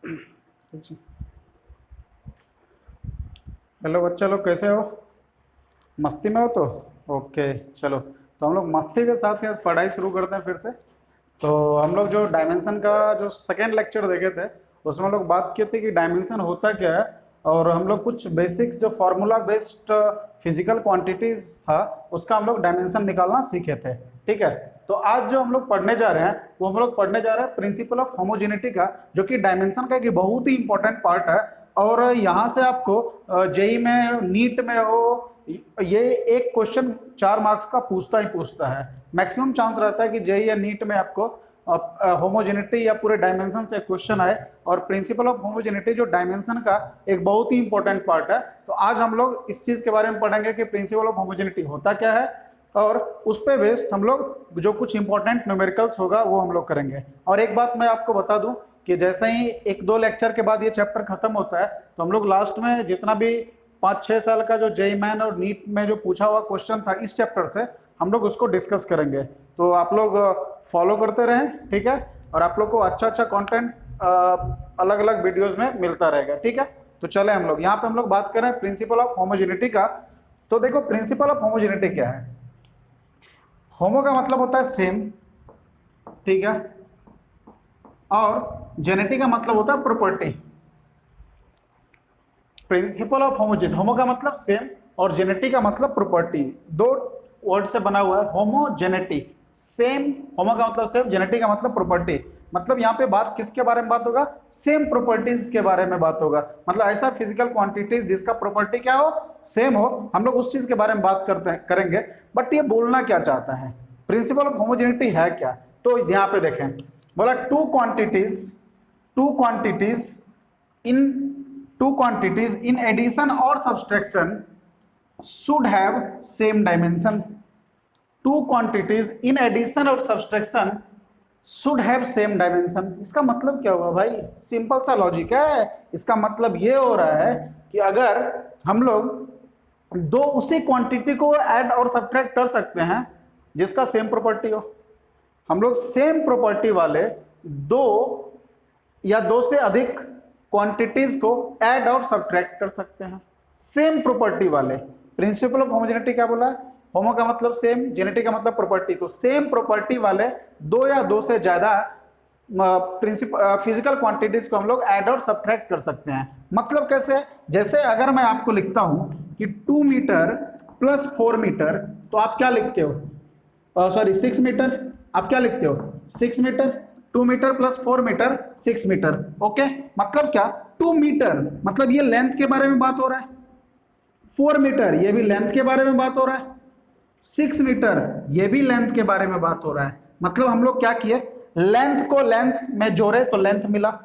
Hello बच्चा लोग, कैसे हो? मस्ती में हो तो ओके। चलो, तो हम लोग मस्ती के साथ ही आज पढ़ाई शुरू करते हैं फिर से। तो हम लोग जो डायमेंशन का जो सेकेंड लेक्चर देखे थे, उसमें हम लोग बात किए थे कि डायमेंशन होता क्या है, और हम लोग कुछ बेसिक्स जो फार्मूला बेस्ड फिजिकल क्वांटिटीज था उसका हम लोग डायमेंशन निकालना सीखे थे। ठीक है, तो आज जो हम लोग पढ़ने जा रहे हैं वो हम लोग पढ़ने जा रहे हैं प्रिंसिपल ऑफ होमोजेनिटी का, जो कि डायमेंशन का एक बहुत ही इंपॉर्टेंट पार्ट है। और यहाँ से आपको जेई में, नीट में हो, ये एक क्वेश्चन 4 मार्क्स का पूछता ही पूछता है। मैक्सिमम चांस रहता है कि जेई या नीट में आपको होमोजेनिटी या पूरे डायमेंशन से क्वेश्चन आए। और प्रिंसिपल ऑफ होमोजेनिटी जो डायमेंशन का एक बहुत ही इंपॉर्टेंट पार्ट है, तो आज हम लोग इस चीज के बारे में पढ़ेंगे कि प्रिंसिपल ऑफ होमोजेनिटी होता क्या है, और उस पे बेस्ड हम लोग जो कुछ इंपॉर्टेंट न्यूमेरिकल्स होगा वो हम लोग करेंगे। और एक बात मैं आपको बता दूं कि जैसे ही 1-2 लेक्चर के बाद ये चैप्टर खत्म होता है, तो हम लोग लास्ट में जितना भी 5-6 साल का जो जेईई मेन और नीट में जो पूछा हुआ क्वेश्चन था इस चैप्टर से, हम लोग उसको डिस्कस करेंगे। तो आप लोग फॉलो करते रहें, ठीक है, और आप लोग को अच्छा अच्छा कंटेंट अलग अलग वीडियोस में मिलता रहेगा। ठीक है, तो चले हम लोग यहाँ पे हम लोग बात करें प्रिंसिपल ऑफ होमोजेनिटी का। तो देखो, प्रिंसिपल ऑफ होमोजेनिटी क्या है। होमो का मतलब होता है सेम, ठीक है, और जेनेटिक का मतलब होता है प्रॉपर्टी। प्रिंसिपल ऑफ होमोजेन, होमो का मतलब सेम और जेनेटिक का मतलब प्रॉपर्टी, दो वर्ड से बना हुआ है होमोजेनेटिक। सेम, होमो का मतलब सेम, जेनेटिक का मतलब प्रॉपर्टी। मतलब यहाँ पे बात किसके बारे में बात होगा? सेम प्रॉपर्टीज के बारे में बात होगा। मतलब ऐसा फिजिकल क्वांटिटीज जिसका प्रॉपर्टी क्या हो, सेम हो, हम लोग उस चीज के बारे में बात करेंगे। बट ये बोलना क्या चाहता है, प्रिंसिपल ऑफ होमोजेनिटी है क्या? तो यहाँ पे देखें, बोला टू क्वांटिटीज इन एडिशन और subtraction should have same dimension. Two quantities in addition और subtraction should have same dimension. इसका मतलब क्या हुआ भाई? सिंपल सा लॉजिक है। इसका मतलब ये हो रहा है कि अगर हम लोग दो उसी क्वांटिटी को ऐड और सब्ट्रैक्ट कर सकते हैं जिसका सेम प्रॉपर्टी हो, हम लोग सेम प्रॉपर्टी वाले दो या दो से अधिक क्वांटिटीज को ऐड और सब्ट्रैक्ट कर सकते हैं, सेम प्रॉपर्टी वाले। प्रिंसिपल ऑफ होमोजेनिटी क्या बोला? होमो का मतलब सेम, जेनेटिक का मतलब प्रॉपर्टी। तो सेम प्रॉपर्टी वाले दो या दो से ज्यादा फिजिकल क्वांटिटीज को हम लोग ऐड और सब्ट्रैक्ट कर सकते हैं। मतलब कैसे? जैसे अगर मैं आपको लिखता हूं कि 2 मीटर प्लस 4 मीटर, तो आप क्या लिखते हो? सॉरी 6 मीटर, आप क्या लिखते हो? 6 metre. 2 metre plus 4 metre 6 metre. Okay, मतलब क्या? 2 मीटर मतलब ये लेंथ के बारे में बात हो रहा है, 4 मीटर ये भी लेंथ के बारे में बात हो रहा है, 6 मीटर ये भी लेंथ के बारे में बात हो रहा है। मतलब हम लोग क्या किए, लेंथ को लेंथ में जोड़े तो लेंथ मिला,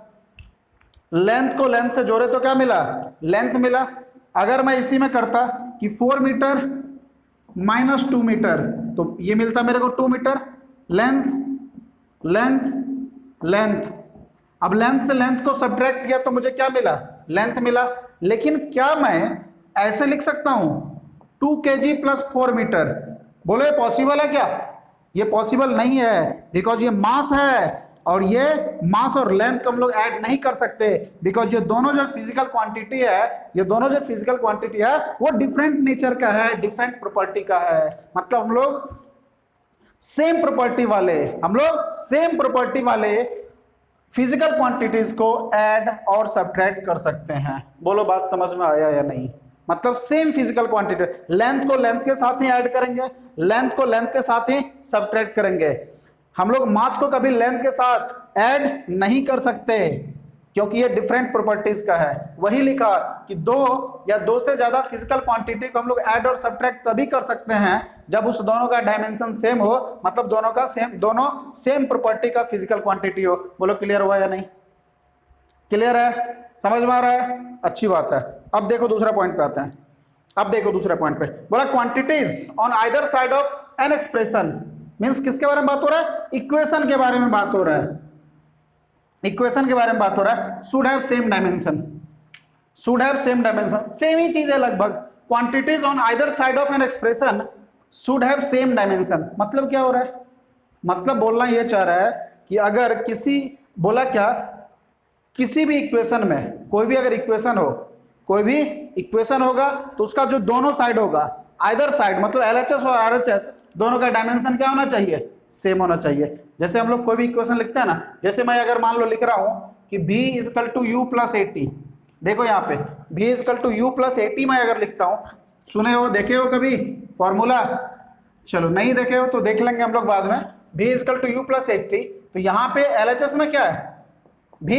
लेंथ को लेंथ से जोड़े तो क्या मिला? लेंथ मिला। अगर मैं इसी में करता कि 4 मीटर माइनस 2 मीटर, तो ये मिलता मेरे को 2 मीटर। लेंथ लेंथ लेंथ, अब लेंथ से लेंथ को सब्ट्रैक्ट किया तो मुझे क्या मिला? लेंथ मिला। लेकिन क्या मैं ऐसे लिख सकता हूं 2 kg प्लस 4 मीटर? बोलो ये पॉसिबल है क्या? ये पॉसिबल नहीं है, बिकॉज ये मास है और ये मास और लेंथ को हम लोग ऐड नहीं कर सकते, बिकॉज ये दोनों जो फिजिकल क्वांटिटी है, ये दोनों जो फिजिकल क्वांटिटी है वो डिफरेंट नेचर का है, डिफरेंट प्रॉपर्टी का है। मतलब हम लोग सेम प्रॉपर्टी वाले, फिजिकल क्वांटिटीज को ऐड और सब्ट्रैक्ट कर सकते हैं। बोलो बात समझ में आया या नहीं? मतलब सेम फिजिकल क्वांटिटी, लेंथ को लेंथ के साथ ही ऐड करेंगे, लेंथ को लेंथ के साथ ही सब्ट्रैक्ट करेंगे। हम लोग मास को कभी लेंथ के साथ ऐड नहीं कर सकते क्योंकि ये डिफरेंट प्रॉपर्टीज का है। वही लिखा कि दो या दो से ज्यादा फिजिकल क्वांटिटी को हम लोग ऐड और सब्ट्रैक्ट तभी कर सकते हैं जब उस दोनों का डायमेंशन सेम हो, मतलब दोनों सेम प्रॉपर्टी का फिजिकल क्वांटिटी हो। बोलो क्लियर हुआ या नहीं? क्लियर है? समझ में आ रहा है? अच्छी बात है। अब देखो दूसरा पॉइंट पे आते हैं। अब देखो दूसरे पॉइंट पे बोला quantities on either side of an expression, means किसके बारे में बात हो रहा है? इक्वेशन के बारे में बात हो रहा है, इक्वेशन के बारे में बात हो रहा है। Should have same dimension, should have same dimension, same ही चीज है लगभग। Quantities on either side of an expression should have same dimension, मतलब क्या हो रहा है? मतलब बोलना यह चाह रहा है कि अगर किसी, बोला क्या किसी भी इक्वेशन में कोई भी अगर इक्वेशन हो, कोई भी इक्वेशन होगा तो उसका जो दोनों साइड होगा, आइदर साइड मतलब LHS और RHS दोनों का डायमेंशन क्या होना चाहिए, सेम होना चाहिए। जैसे हम लोग कोई भी इक्वेशन लिखते हैं ना, जैसे मैं अगर मान लो लिख रहा हूं कि b is equal to u plus 80, देखो यहाँ पे b is equal to u plus 80 मैं अगर लिखता हूं, सुने हो देखे हो कभी फॉर्मूला? चलो नहीं देखे हो तो देख लेंगे हम लोग बाद में। b is equal to u plus 80, तो यहाँ पे LHS में क्या है b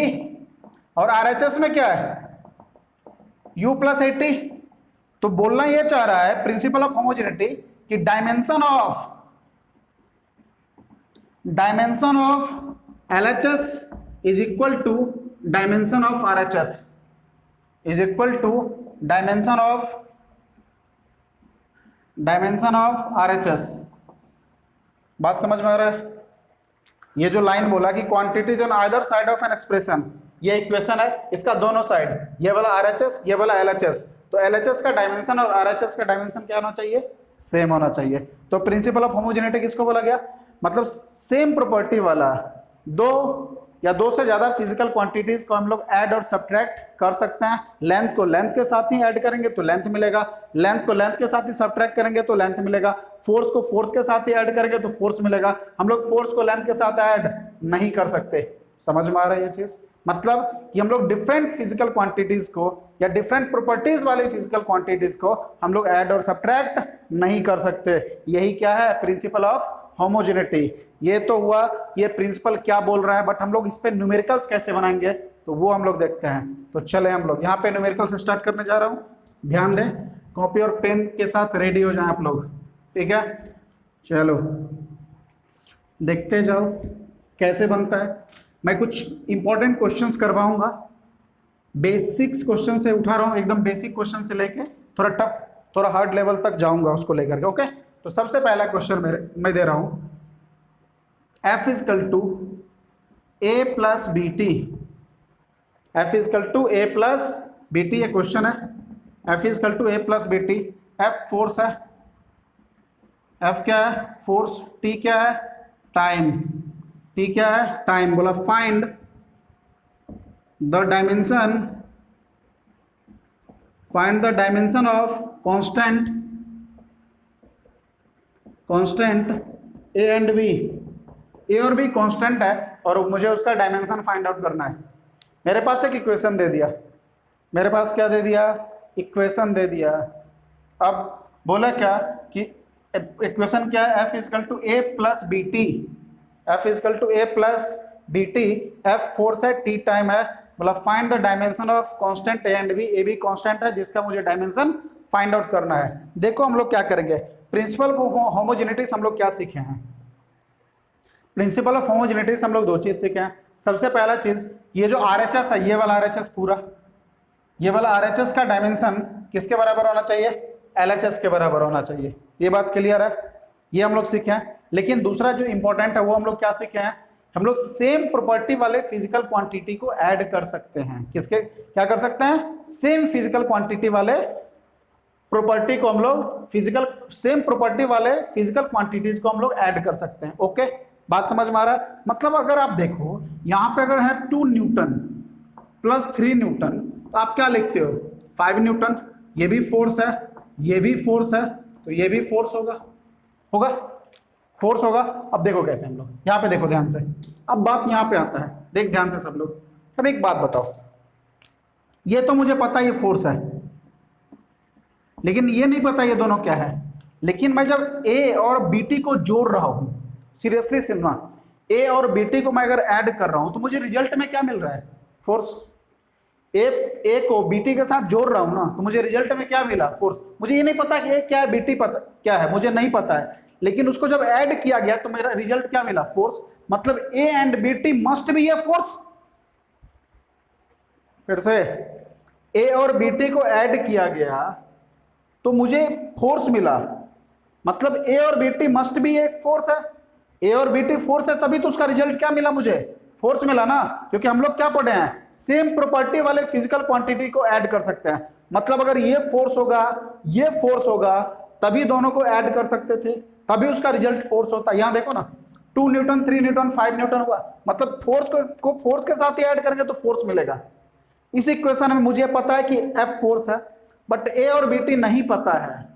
और RHS में क्या है u प्लस 80। तो बोलना ये चाह रहा है प्रिंसिपल ऑफ होमोजेनिटी कि dimension of LHS is equal to dimension of RHS is equal to dimension of RHS। बात समझ में आ रहा है? ये जो लाइन बोला कि quantities on either side of an expression, ये इक्वेशन है, इसका दोनों साइड, ये वाला RHS ये वाला LHS, तो LHS का डायमेंशन और RHS का डायमेंशन क्या होना चाहिए, सेम होना चाहिए। तो प्रिंसिपल ऑफ होमोजेनिटी किसको बोला गया, मतलब सेम प्रॉपर्टी वाला दो या दो से ज्यादा फिजिकल क्वांटिटीज को हम लोग ऐड और सब्ट्रैक्ट कर सकते हैं। लेंथ को लेंथ के साथ ही ऐड करेंगे तो लेंथ मिलेगा, लेंथ को लेंथ के साथ ही सब्ट्रैक्ट करेंगे तो लेंथ मिलेगा, फोर्स को फोर्स के साथ ही ऐड करेंगे तो फोर्स मिलेगा। हम लोग फोर्स को लेंथ के साथ ऐड नहीं कर सकते। समझ में आ रहा है ये चीज? मतलब कि हम लोग डिफरेंट फिजिकल क्वांटिटीज को या डिफरेंट प्रॉपर्टीज वाले फिजिकल क्वांटिटीज को हम लोग ऐड और सब्ट्रैक्ट नहीं कर सकते। यही क्या है, प्रिंसिपल ऑफ होमोजेनिटी। ये तो हुआ ये प्रिंसिपल क्या बोल रहा है, बट हम लोग इस पे न्यूमेरिकल्स कैसे बनाएंगे तो वो हम लोग देखते हैं। तो चले हम लोग यहाँ पे न्यूमेरिकल्स स्टार्ट करने जा रहा हूँ। ध्यान दें, कॉपी और पेन के साथ रेडी हो जाएं आप लोग, ठीक है? चलो देखते जाओ कैसे बनता है। मैं कुछ इंपॉर्टेंट क्वेश्चंस करवाऊंगा, बेसिक्स क्वेश्चन से उठा रहा हूँ, एकदम बेसिक क्वेश्चन से लेके थोड़ा टफ थोड़ा हार्ड लेवल तक जाऊंगा उसको लेकर के। ओके, तो सबसे पहला क्वेश्चन मैं दे रहा हूँ, F is equal to a plus b t, F is equal to a plus b t, ये क्वेश्चन है। F is equal to a plus b t, F force है, F क्या है फोर्स, T क्या है टाइम, T क्या है टाइम। बोला find the dimension of constant A and B. A और बी कांस्टेंट है और मुझे उसका डायमेंशन फाइंड आउट करना है। मेरे पास एक इक्वेशन दे दिया, मेरे पास क्या दे दिया, इक्वेशन दे दिया। अब बोला क्या कि इक्वेशन क्या है, F is equal to a plus b t, F is equal to a plus b t, F force है, T टाइम है। मतलब find the dimension of constant A and B. A b constant है जिसका मुझे डायमेंशन फाइंड आउट करना है। देखो हम लोग क्या करेंगे, प्रिंसिपल ऑफ होमोजेनिटीज हम लोग क्या सीखे हैं, प्रिंसिपल ऑफ होमोजेनिटीज हम लोग दो चीज सीखे हैं। सबसे पहला चीज, ये जो RHS है, ये वाला RHS पूरा, ये वाला RHS का डायमेंशन किसके बराबर होना चाहिए, LHS के बराबर होना चाहिए। ये बात क्लियर है, ये हम लोग सीखे हैं। लेकिन दूसरा जो इंपॉर्टेंट है वो हम लोग क्या सीखे हैं, हम लोग सेम प्रॉपर्टी वाले फिजिकल क्वांटिटी को ऐड कर सकते हैं। किसके क्या कर सकते हैं, सेम फिजिकल क्वांटिटी वाले प्रॉपर्टी को हम लोग सेम प्रॉपर्टी वाले फिजिकल क्वांटिटीज को हम लोग ऐड कर सकते हैं। ओके, बात समझ में आ रहा है? मतलब अगर आप देखो यहाँ पे अगर है 2 न्यूटन प्लस 3 न्यूटन, तो आप क्या लिखते हो 5 न्यूटन। ये भी फोर्स है, ये भी फोर्स है, तो ये भी फोर्स होगा फोर्स होगा। अब देखो कैसे हम लोग, यहाँ पे देखो ध्यान से, अब बात यहाँ पे आता है, देख ध्यान से सब लोग। अब एक बात बताओ, ये तो मुझे पता ये फोर्स है, लेकिन ये नहीं पता ये दोनों क्या है। लेकिन मैं जब ए और बी टी को जोड़ रहा हूं, सीरियसली सुनना, ए और बी टी को मैं अगर ऐड कर रहा हूं तो मुझे रिजल्ट में क्या मिल रहा है, फोर्स। ए को बी टी के साथ जोड़ रहा हूं ना, तो मुझे रिजल्ट में क्या मिला, फोर्स। मुझे ये नहीं पता कि ए क्या है, बी टी पता क्या है, मुझे नहीं पता है, लेकिन उसको जब ऐड किया गया तो मेरा रिजल्ट क्या मिला, फोर्स। मतलब a and b t must be a force. फिर से, ए और बी टी को ऐड किया गया तो मुझे फोर्स मिला, मतलब ए और बी टी मस्ट बी एक फोर्स है। ए और बी टी फोर्स है, तभी तो उसका रिजल्ट क्या मिला, मुझे फोर्स मिला ना। क्योंकि हम लोग क्या पढ़े हैं, सेम प्रॉपर्टी वाले फिजिकल क्वांटिटी को ऐड कर सकते हैं। मतलब अगर ये फोर्स होगा, ये फोर्स होगा, तभी दोनों को ऐड कर सकते थे, तभी उसका रिजल्ट फोर्स होता है। यहां देखो ना, 2 न्यूटन, 3 न्यूटन, 5 न्यूटन हुआ, मतलब फोर्स को फोर्स के साथ ही ऐड करेंगे तो फोर्स मिलेगा। इस इक्वेशन में मुझे पता है कि F फोर्स है, बट A और BT नहीं पता है,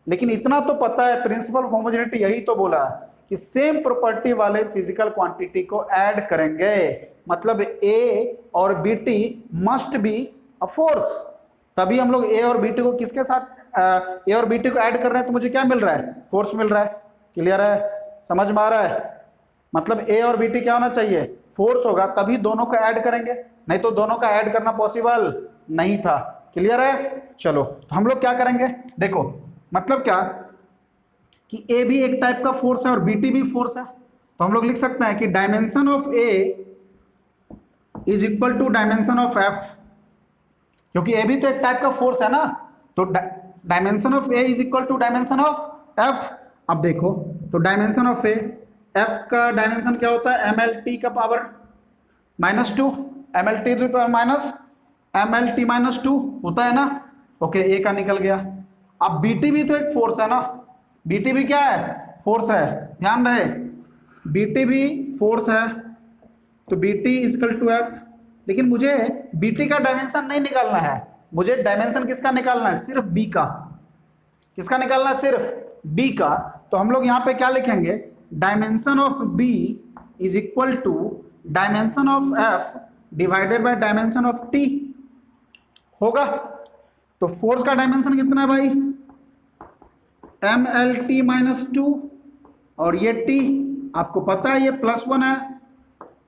लेकिन इतना तो पता है, प्रिंसिपल होमोजेनिटी यही तो बोला कि सेम प्रॉपर्टी वाले फिजिकल क्वांटिटी को ऐड करेंगे, मतलब A और BT must be a force. तभी हम लोग A और BT को किसके साथ A और BT को ऐड कर रहे हैं, तो मुझे क्या मिल रहा है, फोर्स मिल रहा है। क्लियर है, समझ में आ रहा है? मतलब A और BT क्या होना चाहिए, फोर्स होगा, तभी दोनों को ऐड करेंगे, नहीं तो दोनों का ऐड करना पॉसिबल नहीं था। क्लियर है? चलो तो हम लोग क्या करेंगे, देखो मतलब क्या कि A भी एक टाइप का फोर्स है और BT भी फोर्स है, तो हम लोग लिख सकते हैं कि dimension of A is equal to dimension of F, क्योंकि A भी तो एक टाइप का फोर्स है ना, तो dimension of A is equal to dimension of F। अब देखो तो डायमेंशन ऑफ A, F का डायमेंशन क्या होता है, MLT का power -2, MLT to power minus MLT -2 होता है ना। ओके, A का निकल गया। अब BT भी तो एक फोर्स है ना, BT भी क्या है, फोर्स है, ध्यान रहे BT भी फोर्स है, तो BT इजकल टू F। लेकिन मुझे BT का डायमेंशन नहीं निकालना है, मुझे डायमेंशन किसका निकालना है, सिर्फ B का। किसका निकालना है, सिर्फ B का। तो हम लोग यहाँ पे क्या लिखेंगे, dimension of B is equal to dimension of F divided by dimension of T होगा। तो फोर्स का डायमेंशन कितना है भाई, MLT -2, और ये T आपको पता है ये +1 है,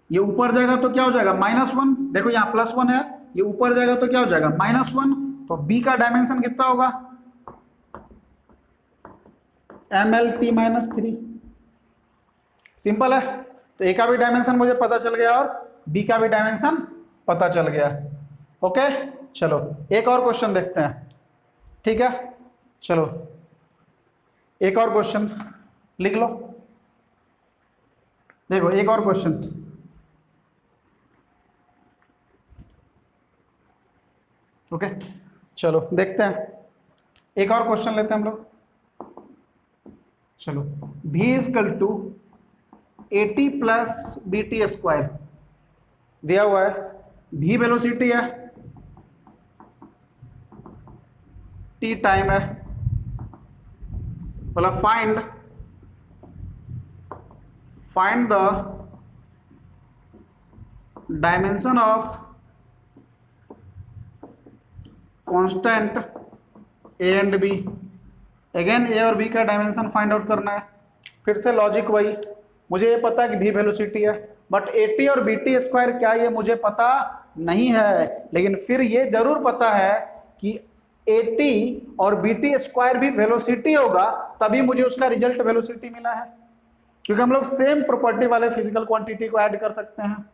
ये ऊपर जाएगा तो क्या हो जाएगा -1, देखो यहाँ +1 है, ये ऊपर जाएगा तो क्या हो जाएगा -1, तो B का डायमेंशन कितना होगा, MLT -3। सिंपल है, तो A का भी डायमेंशन मुझे पता चल गया और B का भी डायमेंशन पता चल गया। ओके, चलो एक और क्वेश्चन देखते हैं, ठीक है। चलो एक और क्वेश्चन लिख लो, देखो एक और क्वेश्चन, ओके चलो देखते हैं, एक और क्वेश्चन लेते हैं हम लोग। चलो V is equal to AT plus BT square दिया हुआ है, V वेलोसिटी है, T टाइम है, बोला find the dimension of constant A and B। Again A और B का डायमेंशन फाइंड आउट करना है, फिर से लॉजिक वही, मुझे ये पता है कि V वेलोसिटी है, बट AT और BT स्क्वायर क्या ये मुझे पता नहीं है, लेकिन फिर ये जरूर पता है कि AT और BT स्क्वायर भी वेलोसिटी होगा, तभी मुझे उसका रिजल्ट वेलोसिटी मिला है, क्योंकि हम लोग सेम प्रॉपर्टी वाले फिजिकल क्वांटिटी को ऐड कर सकते हैं।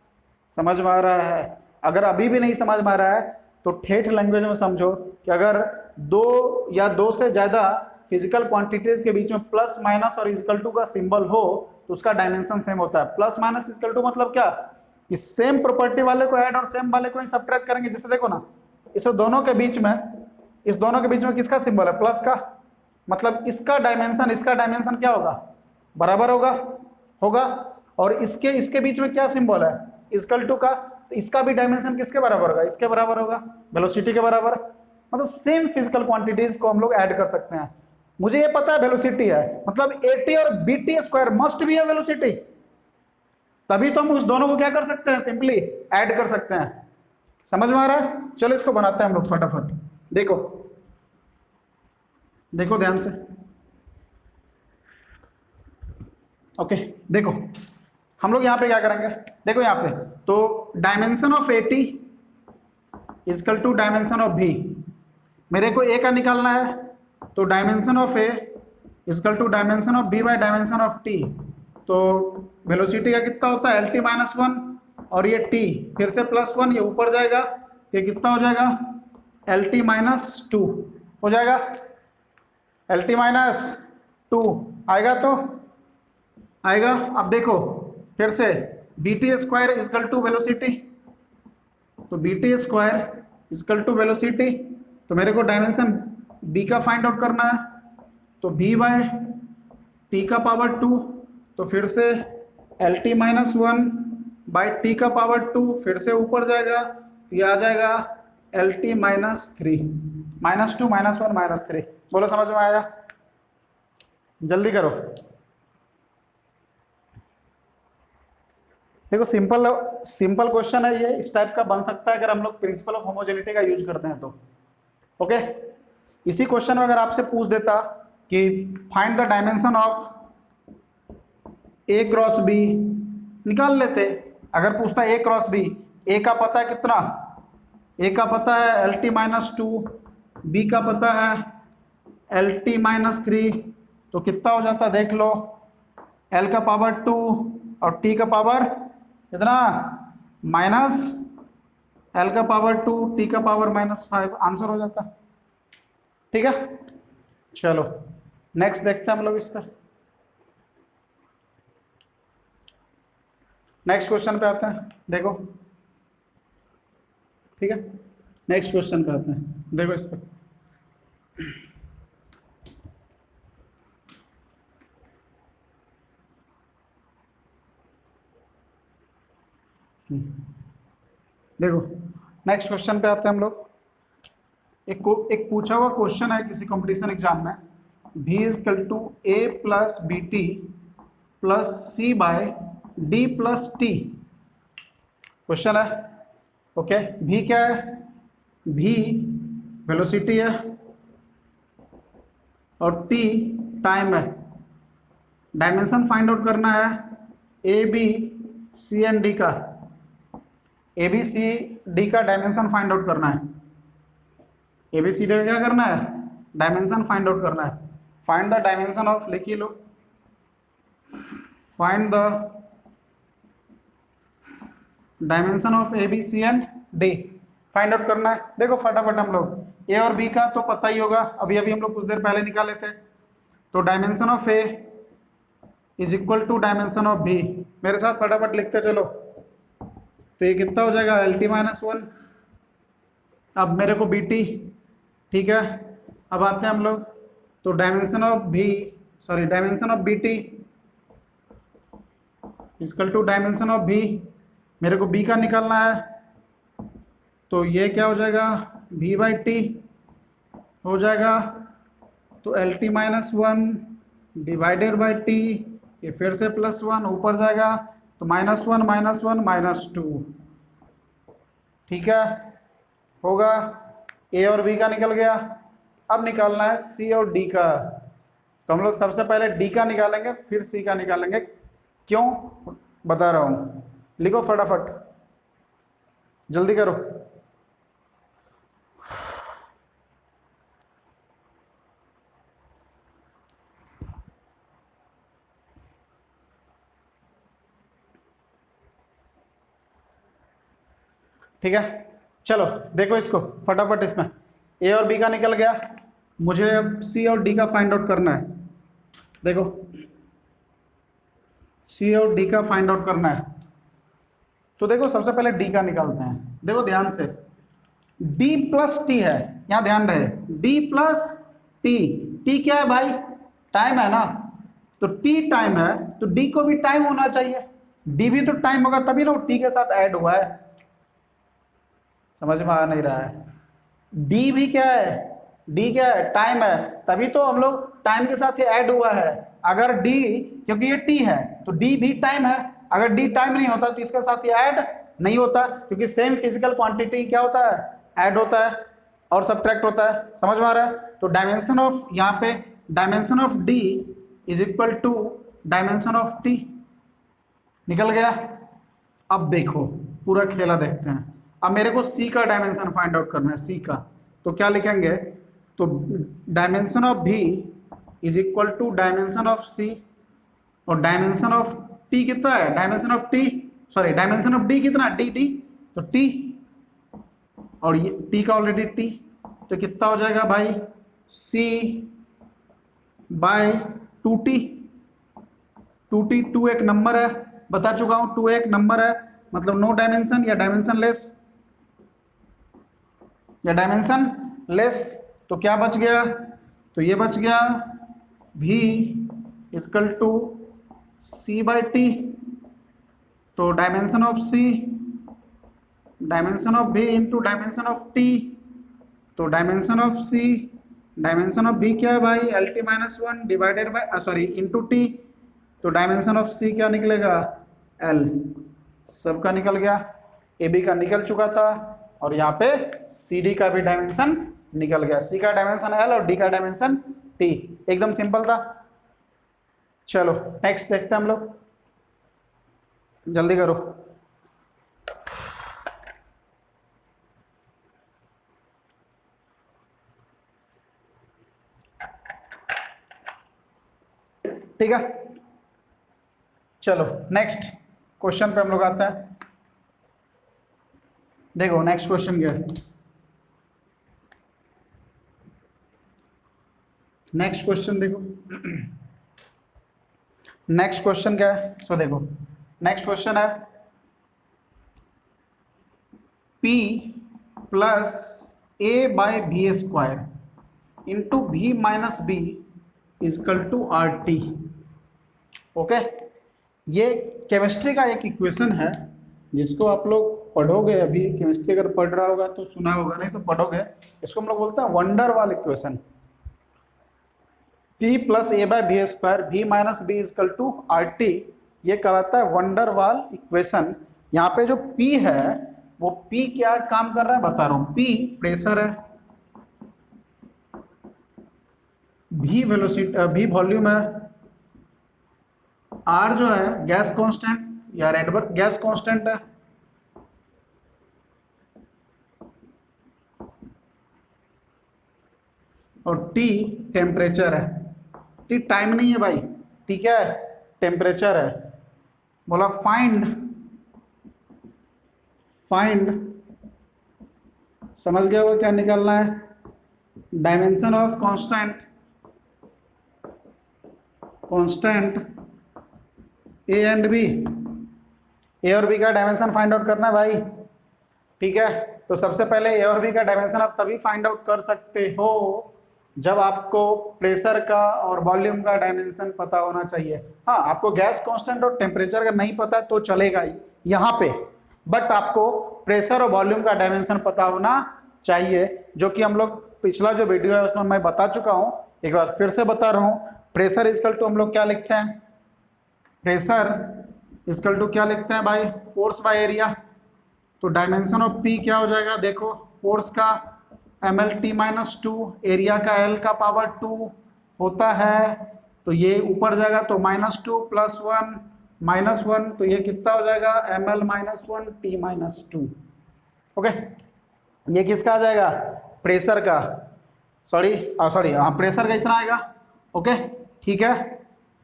समझ में आ रहा है? अगर अभी भी नहीं समझ में आ रहा है तो ठेठ लैंग्वेज में समझो कि अगर दो या दो से ज्यादा फिजिकल क्वांटिटीज के बीच में प्लस माइनस और इक्वल टू का सिंबल हो तो उसका डायमेंशन सेम होता है। प्लस माइनस इक्वल टू मतलब क्या, कि सेम प्रॉपर्टी वाले को ऐड और सेम वाले को ही सब्ट्रैक्ट करेंगे। जैसे देखो ना, इस दोनों के बीच में किसका सिंबल है, प्लस का, मतलब इसका डायमेंशन क्या होगा, बराबर होगा। और इसके बीच में क्या सिंबल है, इक्वल टू का, तो इसका भी डायमेंशन किसके बराबर होगा, इसके बराबर होगा, वेलोसिटी के बराबर। मतलब सेम फिजिकल क्वांटिटीज को हम लोग ऐड कर सकते हैं। मुझे ये पता है वेलोसिटी है, मतलब AT और BT स्क्वायर मस्ट भी है वेलोसिटी, तभी तो हम उस दोनों को क्या कर सकते हैं, सिंपली ऐड कर सकते हैं। समझ में आ रहा है? चलो इसको बनाते हैं हम लोग फटाफट। देखो ध्यान से, ओके देखो हम लोग यहाँ पे क्या करेंगे, देखो यहाँ पे तो dimension of AT is equal to dimension of B, मेरे को A का निकालना है, तो dimension of A is equal to dimension of B by dimension of T। तो वेलोसिटी का कितना होता है, LT -1, और ये T फिर से +1, ये ऊपर जाएगा, ये कितना हो जाएगा, LT -2 हो जाएगा, LT -2 आएगा तो आएगा। अब देखो फिर से BT square is equal to velocity, तो BT square is equal to velocity, तो मेरे को डायमेंशन B का फाइंड आउट करना है, तो B बाय T का पावर 2, तो फिर से L T minus one by T का पावर टू, फिर से ऊपर जाएगा तो ये आ जाएगा L T minus three, minus two minus one minus three. बोलो समझ में आया? जल्दी करो। देखो सिंपल सिंपल क्वेश्चन है ये, इस टाइप का बन सकता है अगर हम लोग प्रिंसिपल ऑफ होमोजेनिटी का यूज करते हैं तो। ओके, इसी क्वेश्चन में अगर आपसे पूछ देता कि find the dimension of a cross b, निकाल लेते। अगर पूछता ए क्रॉस बी, ए का पता है कितना, ए का पता है L T minus two, b का पता है एल टी माइनस थ्री, तो कितना हो जाता देख लो, एल का पावर टू और टी का पावर कितना माइनस, एल का पावर टू टी का पावर माइनस फाइव, आंसर हो जाता। ठीक है, चलो नेक्स्ट देखते हैं हम लोग इस पर। नेक्स्ट क्वेश्चन पे आते हैं, देखो। ठीक है, नेक्स्ट क्वेश्चन पे आते हैं, देखो इस पर। देखो नेक्स्ट क्वेश्चन पे आते हैं हम लोग। एक पूछा हुआ क्वेश्चन है किसी कंपटीशन एग्जाम में, v is equal to a plus b t plus c by d plus t question है। ओके, v क्या है, v वेलोसिटी है और t टाइम है। डायमेंशन फाइंड आउट करना है a B C and d का, ए बी सी डी का डायमेंशन फाइंड आउट करना है। ए बी सी डी क्या करना है, डायमेंशन फाइंड आउट करना है। फाइंड द डायमेंशन ऑफ, लिख ही लो, find the dimension of A B C and D find out करना है। देखो फटाफट हम लोग ए और बी का तो पता ही होगा, अभी अभी हम लोग कुछ देर पहले निकाले थे। तो dimension of a is equal to dimension of b, मेरे साथ फटाफट लिखते चलो। तो ये कितना हो जाएगा, एल टी माइनस वन, अब मेरे को बी टी। ठीक है, अब आते हैं हम लोग, तो dimension of b, sorry dimension of b t equal to dimension of b, मेरे को बी का निकालना है। तो ये क्या हो जाएगा, बी बाई टी हो जाएगा, तो L T minus one divided by T, ये फिर से प्लस वन ऊपर जाएगा, तो माइनस वन माइनस टू। ठीक है, होगा, ए और बी का निकल गया। अब निकालना है सी और डी का। तो हम लोग सबसे पहले डी का निकालेंगे फिर सी का निकालेंगे। क्यों बता रहा हूं, लिखो फटाफट, जल्दी करो। ठीक है, चलो देखो इसको फटाफट, इसमें ए और बी का निकल गया, मुझे अब सी और डी का फाइंड आउट करना है। देखो सी और डी का फाइंड आउट करना है, तो देखो सबसे पहले डी का निकालते हैं। देखो ध्यान से, डी प्लस टी है, यहाँ ध्यान रहे, डी प्लस टी, टी क्या है भाई, टाइम है ना, तो टी टाइम है तो डी को भी टाइम होना चाहिए, डी भी तो टाइम होगा तभी ना टी के साथ ऐड हुआ है। समझ में आ नहीं रहा है, डी भी क्या है, डी क्या है, टाइम है, तभी तो हम लोग टाइम के साथ ही ऐड हुआ है। अगर डी, क्योंकि ये टी है तो डी भी टाइम है, अगर डी टाइम नहीं होता तो इसके साथ ही ऐड नहीं होता, क्योंकि सेम फिजिकल क्वांटिटी क्या होता है, ऐड होता है और सब्ट्रैक्ट होता है। समझ में आ रहा है? तो डायमेंशन ऑफ, यहाँ पे dimension of d is equal to dimension of t, निकल गया। अब देखो पूरा खेला देखते हैं। अब मेरे को सी का डायमेंशन फाइंड आउट करना है, सी का, तो क्या लिखेंगे, तो dimension of B is equal to dimension of C, और डायमेंशन ऑफ टी कितना है, dimension of T, sorry dimension of D कितना, डी डी, तो टी, और ये टी का ऑलरेडी टी, तो कितना हो जाएगा भाई, C by two T. Two T, two एक नंबर है, बता चुका हूं, टू एक नंबर है, मतलब नो डायमेंशन या डायमेंशन लेस, या डायमेंशन लेस। तो क्या बच गया, तो ये बच गया v equal to C by T, तो dimension of C, dimension of B into dimension of T, तो dimension of C, dimension of B क्या है भाई, L T minus one divided by sorry into T, तो dimension of सी क्या निकलेगा, L, सबका निकल गया, ए बी का निकल चुका था, और यहाँ पे सी डी का भी डायमेंशन निकल गया, सी का डायमेंशन एल और डी का डायमेंशन टी, एकदम सिंपल था। चलो नेक्स्ट देखते हैं हम लोग, जल्दी करो। ठीक है, चलो नेक्स्ट क्वेश्चन पे हम लोग आते हैं। देखो नेक्स्ट क्वेश्चन क्या है, नेक्स्ट क्वेश्चन देखो, नेक्स्ट क्वेश्चन क्या है, सो देखो नेक्स्ट क्वेश्चन है P plus A by B square into V minus B is equal to R T. Okay, ये केमिस्ट्री का एक इक्वेशन है जिसको आप लोग पढ़ोगे, अभी केमिस्ट्री अगर पढ़ रहा होगा तो सुना होगा, नहीं तो पढ़ोगे। इसको हम लोग बोलते हैं van der Waals equation, P plus A by B square V minus B is equal to R T, ये कहलाता है वंडर वाल इक्वेशन। यहाँ पे जो P है वो P क्या काम कर रहा है बता रहा हूँ, P प्रेशर है, V वेलोसिटी, V वॉल्यूम है, R जो है गैस कांस्टेंट या रेडबर्ग गैस कांस्टेंट है, और T टेम्परेचर है। T टाइम नहीं है भाई, T क्या है, टेम्परेचर है। बोला फाइंड, फाइंड समझ गया वो क्या निकालना है, dimension of constant, constant A and B, A और बी का डायमेंशन फाइंड आउट करना है भाई। ठीक है, तो सबसे पहले ए और बी का डायमेंशन आप तभी फाइंड आउट कर सकते हो जब आपको प्रेशर का और वॉल्यूम का डायमेंशन पता होना चाहिए। हाँ, आपको गैस कांस्टेंट और टेम्परेचर का नहीं पता तो चलेगा ही यहाँ पे, बट आपको प्रेशर और वॉल्यूम का डायमेंशन पता होना चाहिए, जो कि हम लोग पिछला जो वीडियो है उसमें मैं बता चुका हूँ, एक बार फिर से बता रहा हूँ। प्रेशर इजकल टू हम लोग क्या लिखते हैं, प्रेशर इजकल टू क्या लिखते हैं भाई, फोर्स बाय एरिया। तो डायमेंशन ऑफ पी क्या हो जाएगा, देखो फोर्स का mlt माइनस टू, एरिया का l का पावर 2 होता है, तो ये ऊपर जाएगा तो -2 + 1 -1, तो ये कितना हो जाएगा ml - 1 t - 2। ओके, ये किसका आ जाएगा, प्रेशर का, सॉरी हाँ प्रेशर का इतना आएगा। ओके ठीक है,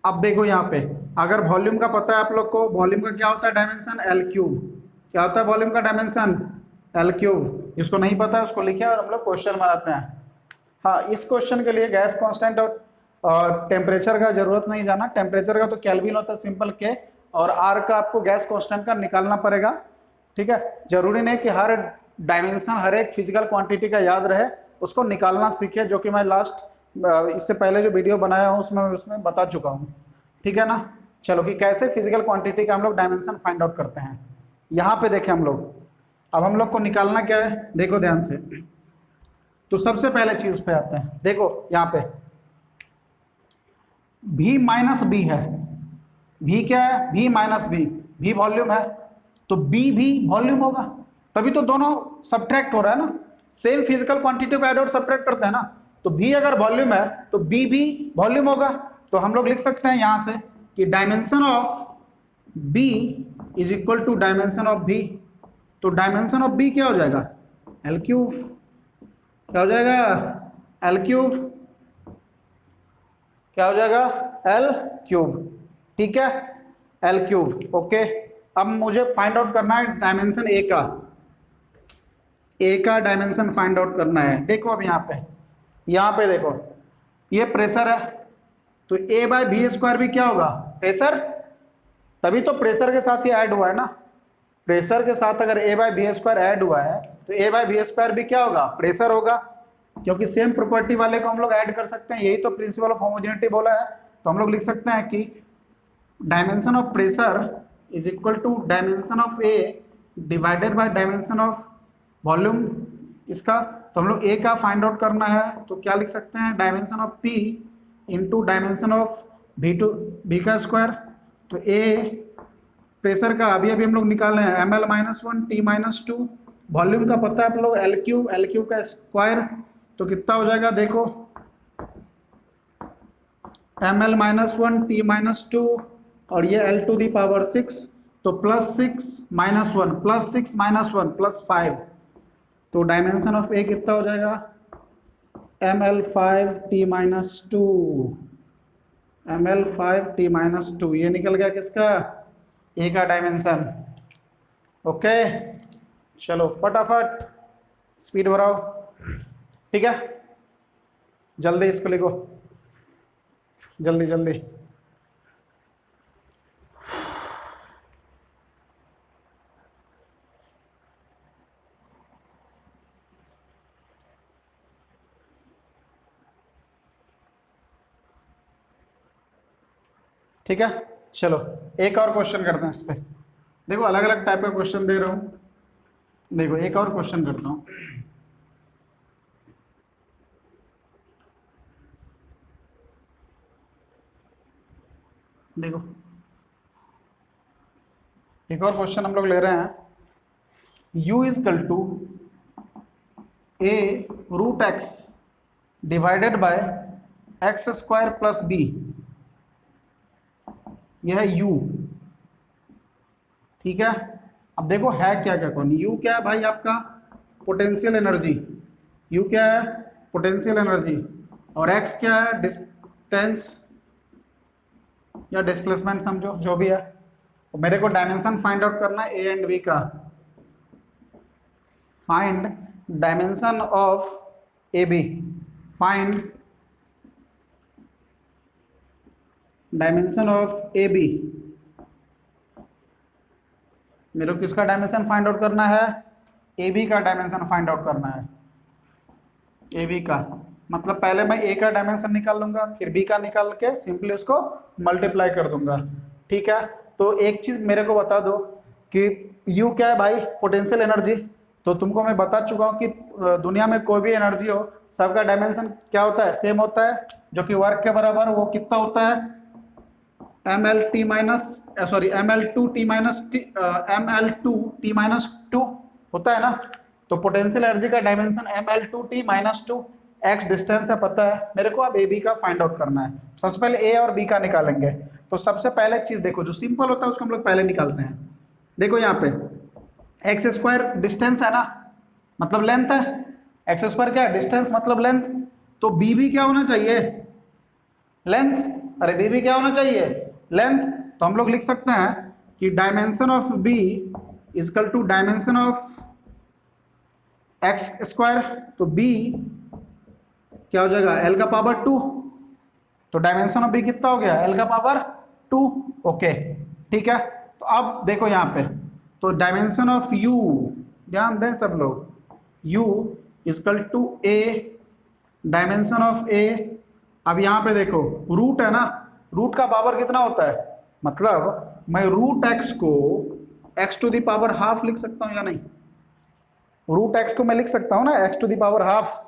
अब देखो यहाँ पे अगर वॉल्यूम का पता है आप लोग को, वॉल्यूम का क्या होता है डायमेंशन, L3, क्या होता है वॉल्यूम का डायमेंशन, L3। जिसको नहीं पता है उसको लिखे और हम लोग क्वेश्चन बनाते हैं। हाँ, इस क्वेश्चन के लिए गैस कांस्टेंट और टेम्परेचर का जरूरत नहीं जाना, टेम्परेचर का तो केल्विन होता है सिंपल के, और आर का आपको गैस कांस्टेंट का निकालना पड़ेगा। ठीक है, जरूरी नहीं कि हर डायमेंशन हर एक फिजिकल क्वांटिटी का याद रहे, उसको निकालना सीखे, जो कि मैं लास्ट इससे पहले जो वीडियो बनाया हूँ उसमें बता चुका हूँ। ठीक है ना, चलो कि कैसे फिजिकल क्वांटिटी का हम लोग डायमेंशन फाइंड आउट करते हैं। यहाँ पे देखें हम लोग, अब हम लोग को निकालना क्या है, देखो ध्यान से। तो सबसे पहले चीज पे आते हैं, देखो यहाँ पे V माइनस बी है, V क्या है, V minus b, V volume है, तो B भी वॉल्यूम होगा, तभी तो दोनों सब्ट्रैक्ट हो रहा है ना, सेम फिजिकल क्वांटिटी को ऐड और सब्ट्रैक्ट करते हैं ना, तो V अगर वॉल्यूम है तो B भी वॉल्यूम होगा। तो हम लोग लिख सकते हैं यहाँ से कि dimension of B is equal to dimension of V। तो डायमेंशन ऑफ बी क्या हो जाएगा, L3, क्या हो जाएगा L3, क्या हो जाएगा L3। ठीक है, L3। ओके, अब मुझे फाइंड आउट करना है डायमेंशन ए का, ए का डायमेंशन फाइंड आउट करना है। देखो अब यहाँ पे देखो ये प्रेशर है, तो ए बाय बी स्क्वायर भी क्या होगा, प्रेशर, तभी तो प्रेशर के साथ ही ऐड हुआ है ना, प्रेशर के साथ अगर ए बाय बी स्क्वायर ऐड हुआ है तो ए बाय बी स्क्वायर भी क्या होगा, प्रेशर होगा, क्योंकि सेम प्रॉपर्टी वाले को हम लोग ऐड कर सकते हैं, यही तो प्रिंसिपल ऑफ होमोजेनिटी बोला है। तो हम लोग लिख सकते हैं कि dimension of pressure is equal to dimension of a divided by dimension of volume इसका। तो हम लोग ए का फाइंड आउट करना है तो क्या लिख सकते हैं, dimension of p into dimension of b का स्क्वायर। तो ए प्रेशर का अभी अभी हम लोग निकाले हैं ml-1 T-2, वॉल्यूम का पता है आप लोग एल क्यू का स्क्वायर। तो कितना हो जाएगा देखो, ml-1 T-2 और ये l टू दी पावर 6, तो +6 -1 +6 -1 +5, तो डायमेंशन ऑफ ए कितना हो जाएगा ml5T-2, ml5T-2, ये निकल गया किसका, ए का डायमेंशन। ओके चलो फटाफट स्पीड बढ़ाओ, ठीक है, जल्दी इसको लिखो, जल्दी जल्दी। ठीक है चलो एक और क्वेश्चन करते हैं इस पे। देखो अलग अलग टाइप का क्वेश्चन दे रहा हूँ, देखो एक और क्वेश्चन करता हूँ। देखो एक और क्वेश्चन हम लोग ले रहे हैं, u is equal to a√x divided by x² plus b, यह है u, ठीक है। अब देखो है क्या क्या कौन, u क्या है भाई आपका पोटेंशियल एनर्जी, u क्या है पोटेंशियल एनर्जी, और x क्या है डिस्टेंस या डिस्प्लेसमेंट समझो जो भी है। तो मेरे को डायमेंशन फाइंड आउट करना है ए एंड बी का। Find dimension of A b, find dimension of A b. मेरे को किसका डायमेंशन फाइंड आउट करना है, ए बी का डायमेंशन फाइंड आउट करना है, ए बी का। मतलब पहले मैं ए का डायमेंशन निकाल लूंगा, फिर बी का निकाल के सिंपली उसको मल्टीप्लाई कर दूंगा, ठीक है। तो एक चीज मेरे को बता दो कि यू क्या है भाई पोटेंशियल एनर्जी। तो तुमको मैं बता चुका हूँ कि दुनिया में कोई भी एनर्जी हो सबका डायमेंशन क्या होता है, सेम होता है, जो कि वर्क के बराबर, वो कितना होता है ml2T-2 होता है ना। तो पोटेंशियल एनर्जी का डायमेंशन ml2T-2, x डिस्टेंस है पता है मेरे को, अब ए बी का फाइंड आउट करना है। सबसे पहले ए और बी का निकालेंगे। तो सबसे पहले चीज देखो जो सिंपल होता है उसको हम लोग पहले निकालते हैं। देखो यहाँ पे x² डिस्टेंस है ना, मतलब लेंथ है, x² क्या है डिस्टेंस मतलब लेंथ। तो बी भी क्या होना चाहिए लेंथ, अरे बी भी क्या होना चाहिए लेंथ। तो हम लोग लिख सकते हैं कि dimension of b is equal to dimension of x²। तो b क्या हो जाएगा l का पावर 2, तो डायमेंशन ऑफ b कितना हो गया l का पावर 2। ओके ठीक है। तो अब देखो यहाँ पे, तो डायमेंशन ऑफ u, ध्यान दें सब लोग, u is equal to a dimension of a। अब यहाँ पे देखो रूट है ना, रूट का पावर कितना होता है, मतलब मैं √x को x to the power half लिख सकता हूँ या नहीं, √x को मैं लिख सकता हूँ ना, x to the power half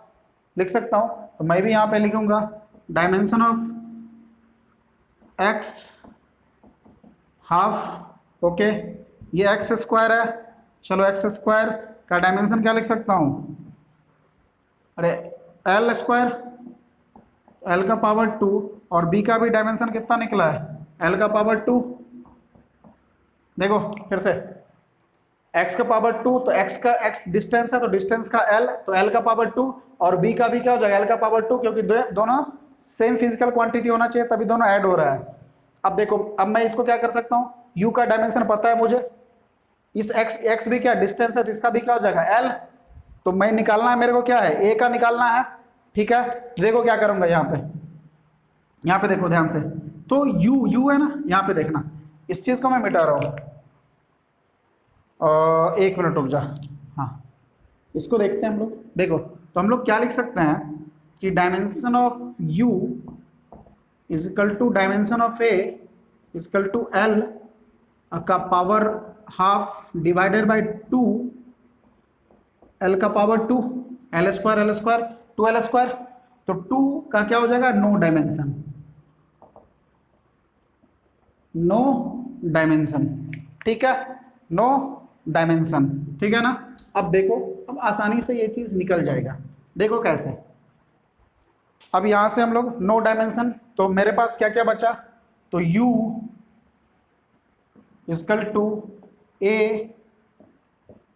लिख सकता हूँ। तो मैं भी यहाँ पे लिखूंगा dimension of x half. Okay ये x² है, चलो x² का डायमेंशन क्या लिख सकता हूँ, अरे l², l का पावर 2, और b का भी डायमेंशन कितना निकला है l का पावर 2। देखो फिर से x का पावर 2, तो x का x डिस्टेंस है तो डिस्टेंस का l, तो l का पावर 2, और b का भी क्या हो जाएगा l का पावर 2, क्योंकि दोनों सेम फिजिकल क्वांटिटी होना चाहिए तभी दोनों ऐड हो रहा है। अब देखो अब मैं इसको क्या कर सकता हूँ, u का डायमेंशन पता है मुझे, इस x भी क्या डिस्टेंस है तो इसका भी क्या हो जाएगा l। तो मैं निकालना है मेरे को क्या है a का निकालना है, ठीक है। देखो क्या करूंगा यहाँ पे देखो ध्यान से, तो u है ना, यहाँ पे देखना इस चीज को मैं मिटा रहा हूँ, एक मिनट रुक जा, हाँ इसको देखते हैं हम लोग। देखो तो हम लोग क्या लिख सकते हैं कि dimension of u is equal to dimension of a is equal to l का power half divided by 2 L का power 2 L square 2 L square. तो 2 का क्या हो जाएगा, नो डायमेंशन, नो डायमेंशन, ठीक है, नो डायमेंशन, ठीक है ना। अब देखो, अब आसानी से ये चीज निकल जाएगा, देखो कैसे। अब यहां से हम लोग नो डायमेंशन, तो मेरे पास क्या क्या बचा, तो u is equal to A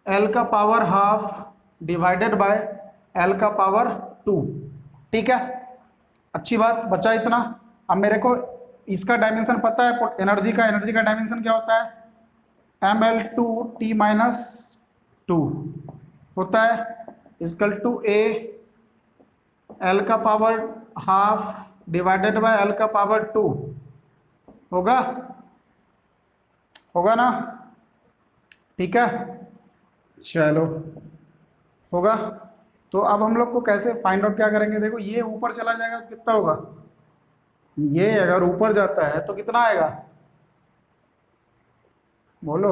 L का power half divided by L का पावर 2, ठीक है, अच्छी बात, बचा इतना। अब मेरे को इसका डायमेंशन पता है, एनर्जी का डायमेंशन क्या होता है, ml2t-2 होता है, इजकल टू ए एल का power half divided by L का पावर 2 होगा, होगा ना, ठीक है, चलो होगा। तो अब हम लोग को कैसे फाइंड आउट क्या करेंगे, देखो ये ऊपर चला जाएगा तो कितना होगा, ये अगर ऊपर जाता है तो कितना आएगा, बोलो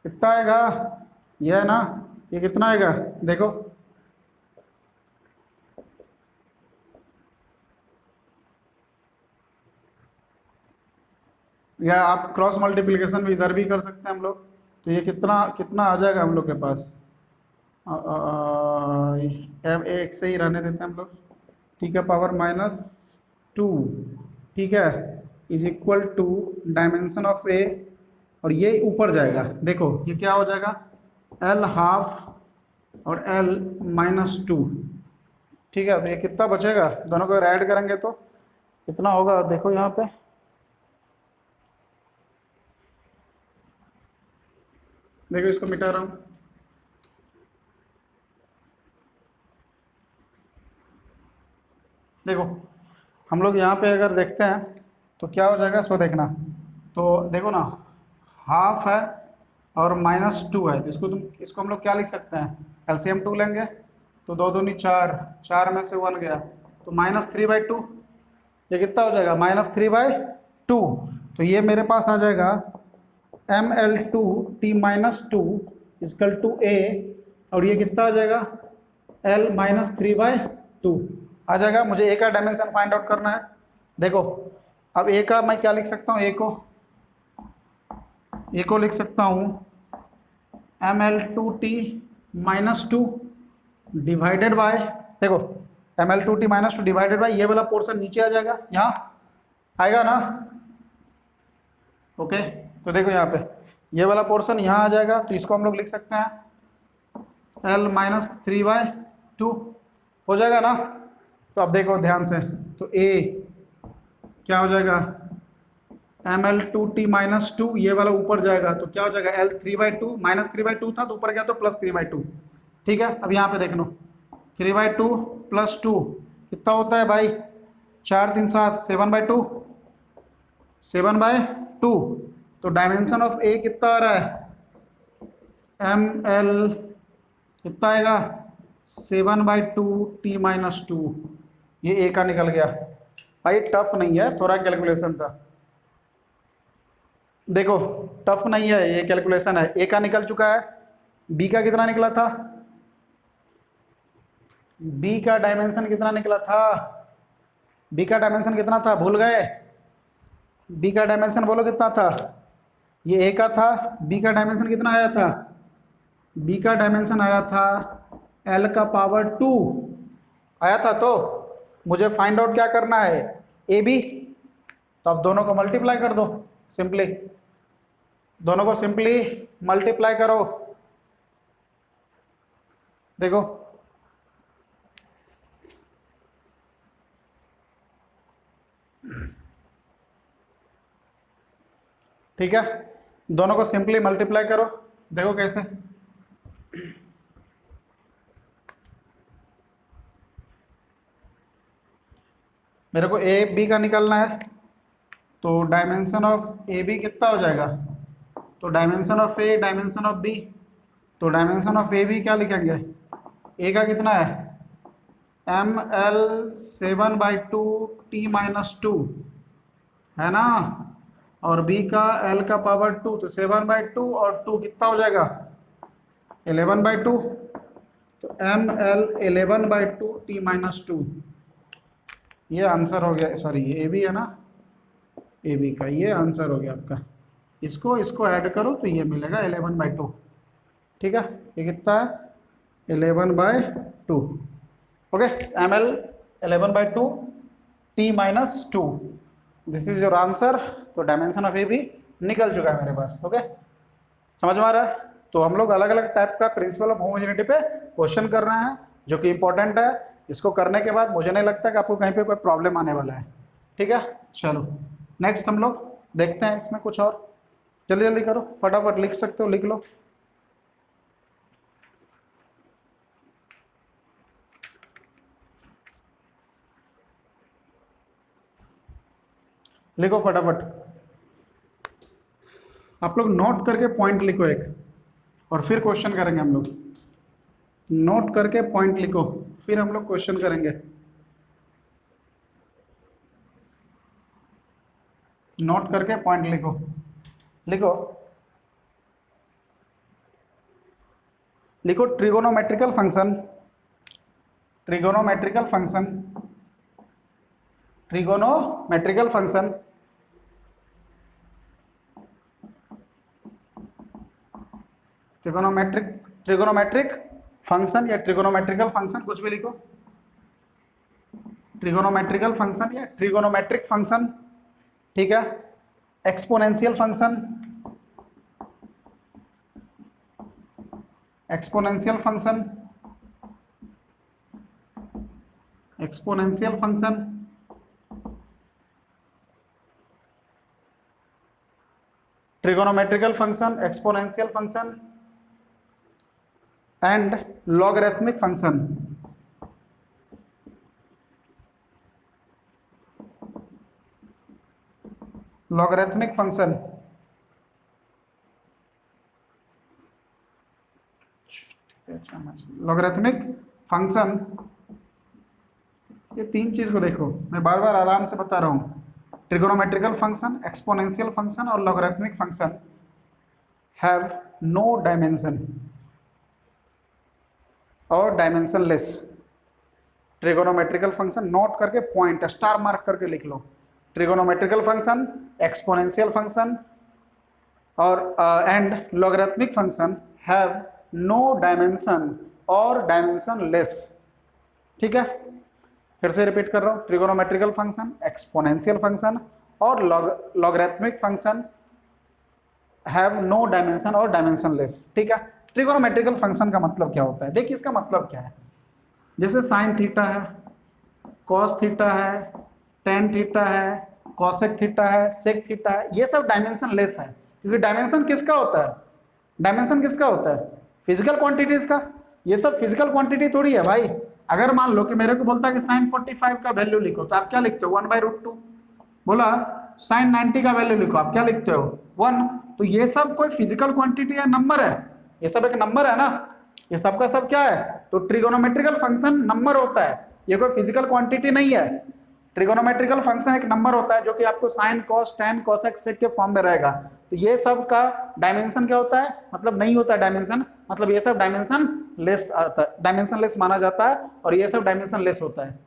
कितना आएगा, ये है ना, ये कितना आएगा, देखो या आप क्रॉस मल्टीप्लिकेशन भी इधर भी कर सकते हैं हम लोग। तो ये कितना कितना आ जाएगा हम लोग के पास, एक से ही रहने देते हैं हम लोग, ठीक है, पावर -2, ठीक है, is equal to dimension of A, और ये ऊपर जाएगा, देखो ये क्या हो जाएगा, एल हाफ और एल -2, ठीक है। तो ये कितना बचेगा, दोनों को ऐड करेंगे तो कितना होगा, देखो यहाँ पे, देखो इसको मिटा रहा हूँ, देखो हम लोग यहाँ पे अगर देखते हैं तो क्या हो जाएगा, सो देखना, तो देखो ना, हाफ है और -2 है, इसको हम लोग क्या लिख सकते हैं, एलसीएम 2 लेंगे, तो 2 दूनी 4, 4 में से 1 गया, तो -3/2, ये कितना हो जाएगा, -3/2। तो ये मेरे पास आ जाएगा ml2t-2 इजकल टू ए, और ये कितना आ जाएगा, l -3/2 आ जाएगा। मुझे ए का डायमेंशन फाइंड आउट करना है, देखो अब ए का मैं क्या लिख सकता हूँ, ए को लिख सकता हूँ ml2t-2 डिवाइडेड बाय, देखो ml2t-2 डिवाइडेड बाय, ये वाला पोर्शन नीचे आ जाएगा, यहाँ आएगा ना, ओके। तो देखो यहाँ पे ये वाला पोर्शन यहाँ आ जाएगा, तो इसको हम लोग लिख सकते हैं l -3/2 हो जाएगा ना। तो अब देखो ध्यान से, तो a क्या हो जाएगा, ml2t-2, ये वाला ऊपर जाएगा तो क्या हो जाएगा, l 3/2, -3/2 था तो ऊपर गया तो +3/2, ठीक है। अब यहाँ पे देख लो 3/2 + 2 कितना होता है भाई, 4 3 7, 7/2, 7/2। तो डायमेंशन ऑफ ए कितना आ रहा है, ml कितना आएगा, 7/2t-2, ये ए का निकल गया भाई, टफ नहीं है, थोड़ा कैलकुलेशन था, देखो टफ नहीं है, ये कैलकुलेशन है, ए का निकल चुका है, बी का कितना निकला था, बी का डायमेंशन कितना निकला था, बी का डायमेंशन कितना था, भूल गए, बी का डायमेंशन बोलो कितना था, ये ए का था, बी का डायमेंशन कितना आया था, बी का डायमेंशन आया था एल का पावर 2 आया था। तो मुझे फाइंड आउट क्या करना है, ए बी, तो अब दोनों को मल्टीप्लाई कर दो, सिंपली दोनों को सिंपली मल्टीप्लाई करो, देखो ठीक है, दोनों को सिंपली मल्टीप्लाई करो, देखो कैसे, मेरे को ए बी का निकालना है, तो डायमेंशन ऑफ ए बी कितना हो जाएगा, तो dimension of a dimension of b, तो डायमेंशन ऑफ ए बी क्या लिखेंगे, ए का कितना है ml 7/2t-2 है ना, और b का l का पावर 2 तो 7/2 और 2 कितना हो जाएगा 11/2, तो ml 11/2 t-2, ये आंसर हो गया। सॉरी ये ए बी है ना, ए बी का ये आंसर हो गया आपका। इसको इसको ऐड करो तो ये मिलेगा 11/2। ठीक है, ये कितना है 11/2। Okay, ml 11/2 t-2, this is your answer. तो डायमेंशन ऑफ ए बी निकल चुका है मेरे पास। ओके, समझ में आ रहा है। तो हम लोग अलग अलग टाइप का प्रिंसिपल ऑफ होमोजेनिटी पे क्वेश्चन कर रहे हैं जो कि इंपॉर्टेंट है। इसको करने के बाद मुझे नहीं लगता कि आपको कहीं पे कोई प्रॉब्लम आने वाला है। ठीक है, चलो नेक्स्ट हम लोग देखते हैं इसमें कुछ और। जल्दी जल्दी करो, फटाफट लिख सकते हो लिख लो। लिखो फटाफट, आप लोग नोट करके पॉइंट लिखो एक, और फिर क्वेश्चन करेंगे हम लोग। नोट करके पॉइंट लिखो, फिर हम लोग क्वेश्चन करेंगे। नोट करके पॉइंट लिखो, लिखो लिखो trigonometrical function, trigonometrical function, trigonometrical function trigonometric function या ट्रिगोनोमेट्रिकल फंक्शन, कुछ भी लिखो। ट्रिगोनोमेट्रिकल फंक्शन या ट्रिगोनोमेट्रिक फंक्शन, ठीक है। Exponential function, exponential function, exponential function, trigonometrical function, exponential function and logarithmic function. Logarithmic function, logarithmic function, ये तीन चीज को देखो, मैं बार बार आराम से बता रहा हूं। ट्रिगोनोमेट्रिकल फंक्शन, एक्सपोनेंशियल फंक्शन और logarithmic function have no dimension और डायमेंशनलेस। ट्रिगोनोमेट्रिकल फंक्शन नोट करके पॉइंट स्टार मार्क करके लिख लो। ट्रिगोनोमेट्रिकल फंक्शन, एक्सपोनेंशियल फंक्शन और and logarithmic function have no dimension और डायमेंशनलेस। ठीक है, फिर से रिपीट कर रहा हूं। ट्रिगोनोमेट्रिकल फंक्शन, एक्सपोनेंशियल फंक्शन और logarithmic function have no dimension और डायमेंशनलेस। ठीक है, ट्रिगोनोमेट्रिकल फंक्शन का मतलब क्या होता है, देखिए इसका मतलब क्या है। जैसे साइन थीटा है, कॉस थीटा है, टेन थीटा है, कॉसेक थीटा है, सेक थीटा है, ये सब डायमेंशन लेस है। क्योंकि डायमेंशन किसका होता है, डायमेंशन किसका होता है, फिजिकल क्वांटिटीज का। ये सब फिजिकल क्वांटिटी थोड़ी है भाई। अगर मान लो कि मेरे को बोलता है कि साइन 45 का वैल्यू लिखो, तो आप क्या लिखते हो 1/√2। बोला साइन 90 का वैल्यू लिखो, आप क्या लिखते हो 1। तो ये सब कोई फिजिकल क्वांटिटी है, नंबर है, ये सब एक नंबर है ना, ये सब का सब क्या है। तो ट्रिगोनोमेट्रिकल फंक्शन नंबर होता है, ये कोई फिजिकल क्वांटिटी नहीं है। ट्रिगोनोमेट्रिकल फंक्शन एक नंबर होता है जो कि आपको साइन, कॉस, टेन, कोसेक, सेक के फॉर्म में रहेगा। तो ये सब का डायमेंशन क्या होता है, मतलब नहीं होता है डायमेंशन, मतलब ये सब डायमेंशन लेस आता है, डायमेंशन लेस माना जाता है। और ये सब डायमेंशन लेस होता है,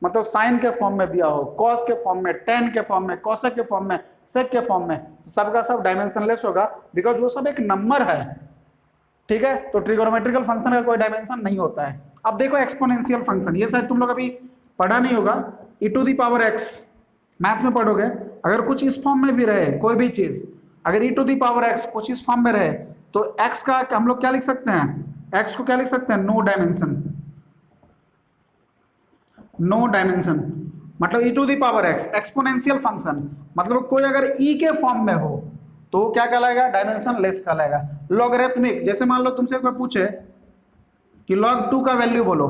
मतलब साइन के फॉर्म में दिया हो, कॉस के फॉर्म में, टेन के फॉर्म में, कोसेक के फॉर्म में, सेक के फॉर्म में, सबका सब डायमेंशन लेस होगा, बिकॉज वो सब एक नंबर है। ठीक है, तो ट्रिगोनोमेट्रिकल फंक्शन का कोई डायमेंशन नहीं होता है। अब देखो एक्सपोनेंशियल फंक्शन, ये शायद तुम लोग अभी पढ़ा नहीं होगा, e⁻x मैथ में पढ़ोगे। अगर कुछ इस फॉर्म में भी रहे, कोई भी चीज अगर e⁻x कुछ इस फॉर्म में रहे, तो x का हम लोग क्या लिख सकते हैं, x को क्या लिख सकते हैं, नो डायमेंशन। नो डायमेंशन मतलब e⁻x एक्सपोनेंशियल फंक्शन, मतलब कोई अगर e के फॉर्म में हो तो क्या कहलाएगा, डायमेंशन लेस कहलाएगा। लॉगरिथमिक, जैसे मान लो तुमसे कोई पूछे कि log 2 का वैल्यू बोलो,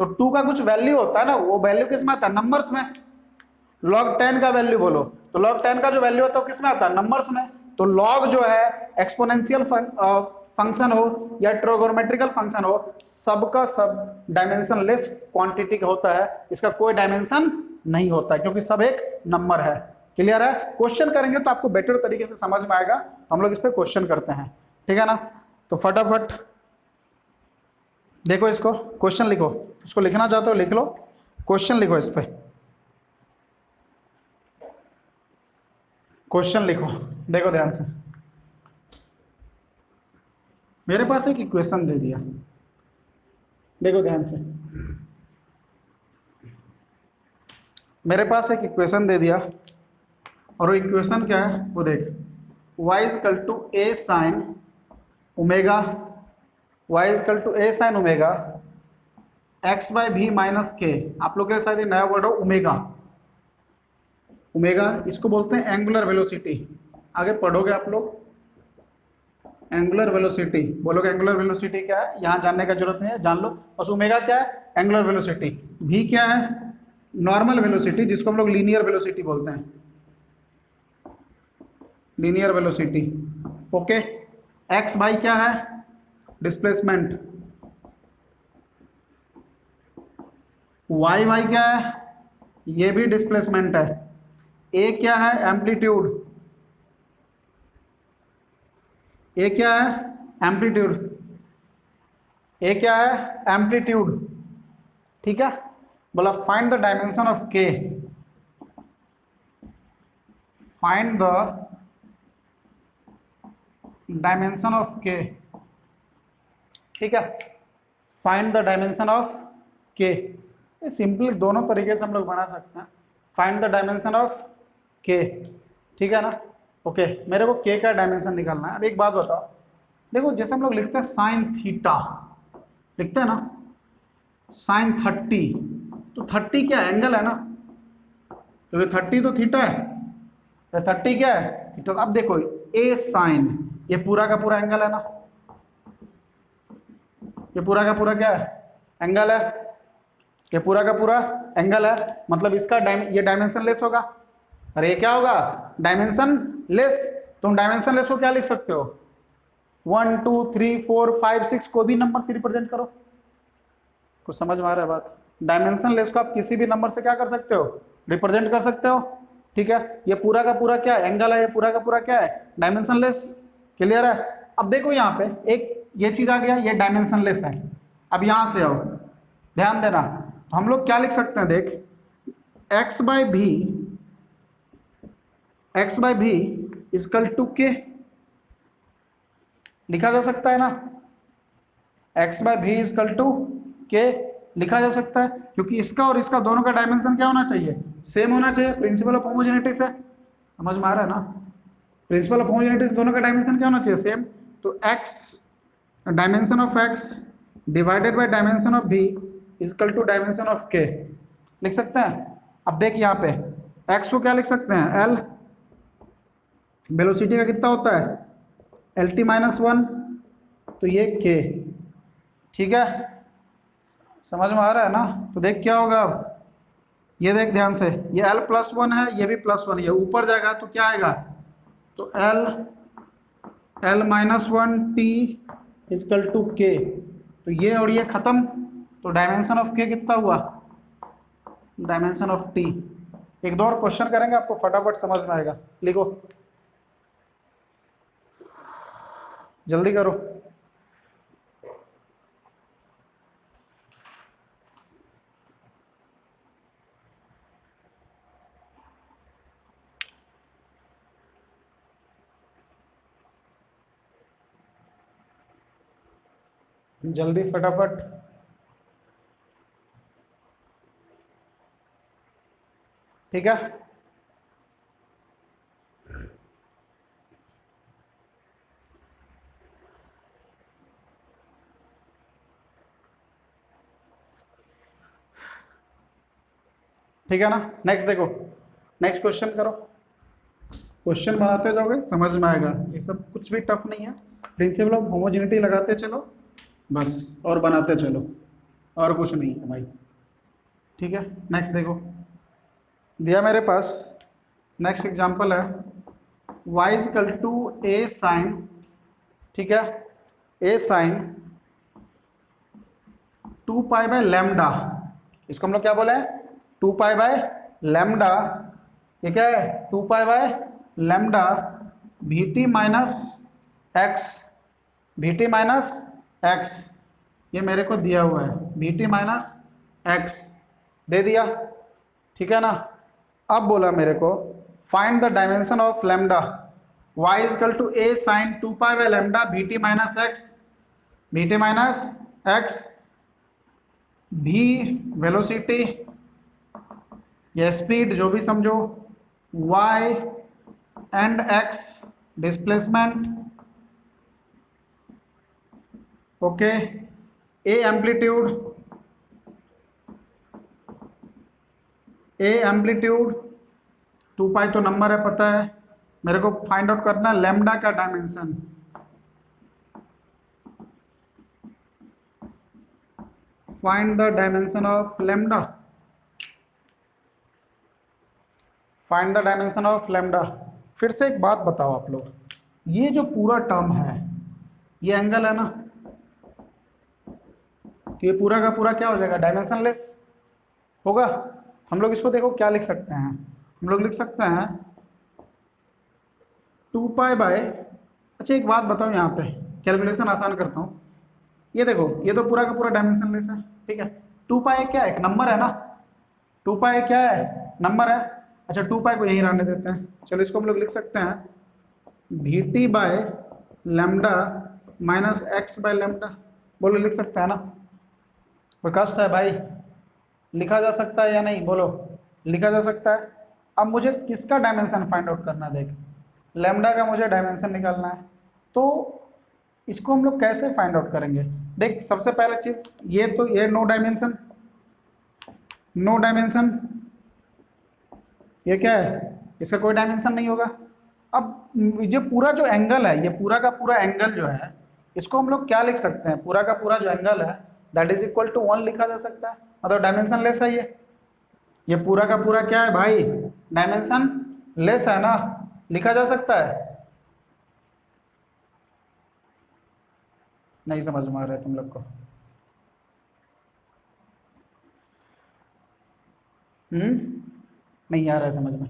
तो 2 का कुछ वैल्यू होता है ना, वो वैल्यू किस में आता है, नंबर्स में। log 10 का वैल्यू बोलो, तो log 10 का जो वैल्यू होता है किस में आता है, नंबर्स में। तो log जो है एक्सपोनेंशियल फंक्शन हो या ट्रिगोनोमेट्रिकल फंक्शन हो, सबका सब डायमेंशन लेस क्वांटिटी का होता है, इसका कोई डायमेंशन नहीं होता है, क्योंकि सब एक नंबर है। क्लियर है? क्वेश्चन करेंगे तो आपको बेटर तरीके से समझ में आएगा, तो हम लोग इस पे क्वेश्चन करते हैं, ठीक है ना? तो फटाफट देखो इसको, क्वेश्चन लिखो, इसको लिखना चाहते हो लिख लो, क्वेश्चन लिखो, इस पे क्वेश्चन लिखो। देखो ध्यान से, मेरे पास एक इक्वेशन दे दिया, देखो ध्यान से, मेरे पास एक इक्वेशन दे दिया, और वो इक्वेशन क्या है वो देख, y is equal to a sine omega, y is equal to a sine omega x by b minus k, आप लोग के लिए शायद ये नया वर्ड हो ओमेगा, ओमेगा इसको बोलते हैं एंगुलर वेलोसिटी, आगे पढ़ोगे आप लोग एंगुलर वेलोसिटी, बोलोगे एंगुलर वेलोसिटी क्या है, यहाँ जानने का जरूरत नहीं है, जान लो बस ओमेगा क्या है एंगुलर वेलोसिटी, भी क्या है नॉर्मल वेलोसिटी जिसको हम लोग लीनियर वेलोसिटी बोलते हैं, linear velocity, okay. X by क्या है डिस्प्लेसमेंट, वाई बाई क्या है ये भी डिस्प्लेसमेंट है, ए क्या है एम्पलीट्यूड, ए क्या है एम्पलीट्यूड, ए क्या है एम्पलीट्यूड, ठीक है। बोला फाइंड द डायमेंशन ऑफ के, फाइंड द डायमेंशन ऑफ के, ठीक है, फाइंड द डायमेंशन ऑफ के, ये सिंपल दोनों तरीके से हम लोग बना सकते हैं, फाइंड द डायमेंशन ऑफ के, ठीक है ना, ओके। मेरे को के का डायमेंशन निकालना है। अब एक बात बताओ, देखो जैसे हम लोग लिखते हैं साइन थीटा, लिखते हैं ना साइन 30, तो 30 क्या एंगल है ना, तो ये 30 तो थीटा है, तो 30 क्या है थीटा। अब देखो ए साइन, ये पूरा का पूरा एंगल है ना, ये पूरा का पूरा क्या है एंगल है, ये पूरा का पूरा एंगल है, मतलब इसका ये डायमेंशन लेस होगा, अरे ये क्या होगा डायमेंशन लेस, तुम डायमेंशन लेस को क्या लिख सकते हो 1 2 3 4 5 6 को भी नंबर से रिप्रेजेंट करो, कुछ समझ में आ रहा है बात, डायमेंशन लेस को आप किसी भी नंबर से क्या कर सकते हो रिप्रेजेंट कर सकते हो, ठीक है। ये पूरा का पूरा क्या एंगल है, ये पूरा का पूरा क्या है डायमेंशन लेस, क्लियर है। अब देखो यहाँ पे एक ये चीज आ गया, ये डायमेंशन लेस है। अब यहां से आओ ध्यान देना, तो हम लोग क्या लिख सकते हैं देख, एक्स बाई भी इजकल टू के, लिखा जा सकता है ना, एक्स बाई भी इजकल टू के लिखा जा सकता है, क्योंकि इसका और इसका दोनों का डायमेंशन क्या होना चाहिए सेम होना चाहिए, प्रिंसिपल ऑफ होमोजेनिटी से, समझ में आ रहा है ना, प्रिंसिपल ऑफ होमोजेनिटी से दोनों का डायमेंशन क्या होना चाहिए सेम, तो x dimension of x divided by dimension of भी इजकल टू डायमेंशन ऑफ के लिख सकते हैं। अब देख यहाँ पे एक्स को क्या लिख सकते हैं एल, वेलोसिटी का कितना होता है एल टी माइनस 1, तो ये के, ठीक है, समझ में आ रहा है ना। तो देख क्या होगा अब, ये देख ध्यान से, ये एल प्लस 1 है, ये भी प्लस 1, ये ऊपर जाएगा तो क्या आएगा, तो L minus 1 T is equal to k, तो ये और ये खत्म, तो डायमेंशन ऑफ के कितना हुआ डायमेंशन ऑफ टी। एक दो और क्वेश्चन करेंगे, आपको फटाफट समझ में आएगा, लिखो जल्दी करो। जल्दी फटाफट, ठीक है। ठीक है ना, नेक्स्ट देखो, नेक्स्ट क्वेश्चन करो, क्वेश्चन बनाते जाओगे समझ में आएगा, ये सब कुछ भी टफ नहीं है, प्रिंसिपल ऑफ होमोजेनिटी लगाते चलो बस, और बनाते चलो, और कुछ नहीं है भाई, ठीक है। नेक्स्ट देखो, दिया मेरे पास, नेक्स्ट एग्जांपल है y is equal to a sine, ठीक है, a sine 2 pi by lambda, इसको हम लोग क्या बोले 2 पाई बाय लैम्डा ये क्या है 2π/λ VT minus x, VT minus x, ये मेरे को दिया हुआ है VT माइनस एक्स दे दिया, ठीक है ना। अब बोला मेरे को find the dimension of lambda y is equal to a sine 2π/λ VT minus x, VT minus x, v velocity या स्पीड जो भी समझो, y and x displacement, okay, a amplitude 2π तो नंबर है पता है, मेरे को फाइंड आउट करना है लैम्डा का dimension. Find the dimension of lambda, find the dimension of lambda. फिर से एक बात बताओ आप लोग, ये जो पूरा टर्म है ये एंगल है ना, तो ये पूरा का पूरा क्या हो जाएगा डायमेंशनलेस होगा। हम लोग इसको देखो क्या लिख सकते हैं, हम लोग लिख सकते हैं 2π/, अच्छा एक बात बताओ यहाँ पे कैलकुलेशन आसान करता हूँ, ये देखो ये तो पूरा का पूरा डायमेंशनलेस है, ठीक है। 2π क्या है, एक नंबर है ना, 2π क्या है, नंबर है। अच्छा 2π को यहीं रहने देते हैं, चलो इसको हम लोग लिख सकते हैं VT/λ माइनस x/λ, बोलो लिख सकते हैं ना, कोई कष्ट है भाई, लिखा जा सकता है या नहीं, बोलो लिखा जा सकता है। अब मुझे किसका डायमेंशन फाइंड आउट करना है, देख लैम्डा का मुझे डायमेंशन निकालना है, तो इसको हम लोग कैसे फाइंड आउट करेंगे। देख सबसे पहले चीज ये तो ये नो डायमेंशन, नो डायमेंशन, ये क्या है, इसका कोई डायमेंशन नहीं होगा। अब ये पूरा जो एंगल है, ये पूरा का पूरा एंगल जो है, इसको हम लोग क्या लिख सकते हैं, पूरा का पूरा जो एंगल है दैट इज इक्वल टू 1 लिखा जा सकता है, मतलब डायमेंशन लेस है ये पूरा का पूरा क्या है भाई, डायमेंशन लेस है ना, लिखा जा सकता है। नहीं समझ में आ रहा है तुम लोग को, नहीं आ रहा है समझ में।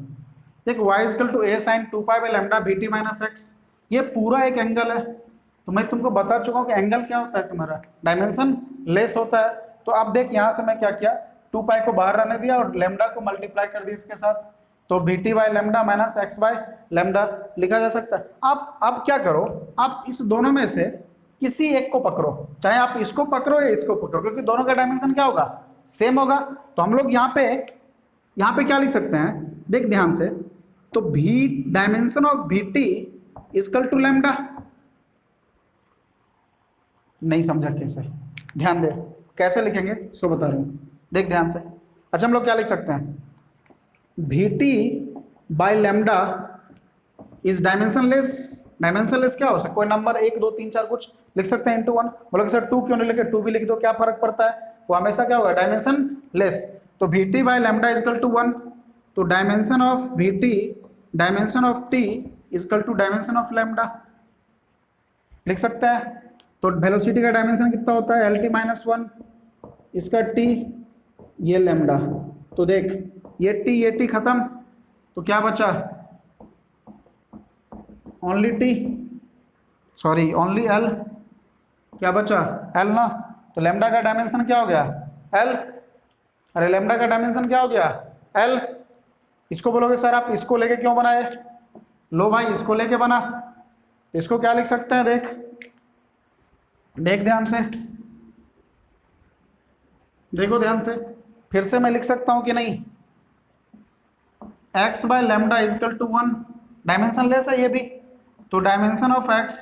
देख y is equal to a sine 2π/λ VT minus x, ये पूरा एक एंगल है, तो मैं तुमको बता चुका हूँ कि एंगल क्या होता है तुम्हारा, डायमेंशन लेस होता है। तो अब देख यहाँ से मैं क्या किया, 2π को बाहर रहने दिया और लैम्डा को मल्टीप्लाई कर दिया इसके साथ, तो VT/λ माइनस x/λ लिखा जा सकता है। अब क्या करो, आप इस दोनों में से किसी एक को पकड़ो, चाहे आप इसको पकड़ो या इसको पकड़ो, क्योंकि दोनों का डायमेंशन क्या होगा, सेम होगा। तो हम लोग यहाँ पे क्या लिख सकते हैं, देख ध्यान से, तो v dimension of VT is equal to lambda, नहीं समझा कैसे, ध्यान दे कैसे लिखेंगे सो बता रहा हूँ, देख ध्यान से। अच्छा हम लोग क्या लिख सकते हैं, VT/λ इज डायमेंशनलेस, डायमेंशनलेस क्या हो सकता है, कोई नंबर 1 2 3 4 कुछ लिख सकते हैं इंटू 1, बोलोगे सर 2 क्यों नहीं लिखे, 2 भी लिख दो क्या फर्क पड़ता है, वो हमेशा क्या होगा डायमेंशन लेस। तो VT/λ इजकल टू 1, तो dimension of VT dimension of T is equal to dimension of lambda लिख सकते हैं। तो वेलोसिटी का डायमेंशन कितना होता है LT माइनस 1, इसका T, ये लैम्डा, तो देख ये T खत्म, तो क्या बचा only T, sorry only L, क्या बचा L ना, तो लैम्डा का डायमेंशन क्या हो गया L, अरे लैम्डा का डायमेंशन क्या हो गया L। इसको बोलोगे सर आप इसको लेके क्यों बनाए, लो भाई इसको लेके बना, इसको क्या लिख सकते हैं, देख देख ध्यान से, देखो ध्यान से, फिर से मैं लिख सकता हूं कि नहीं, x/λ is equal to 1, dimension less है ये भी, तो dimension of x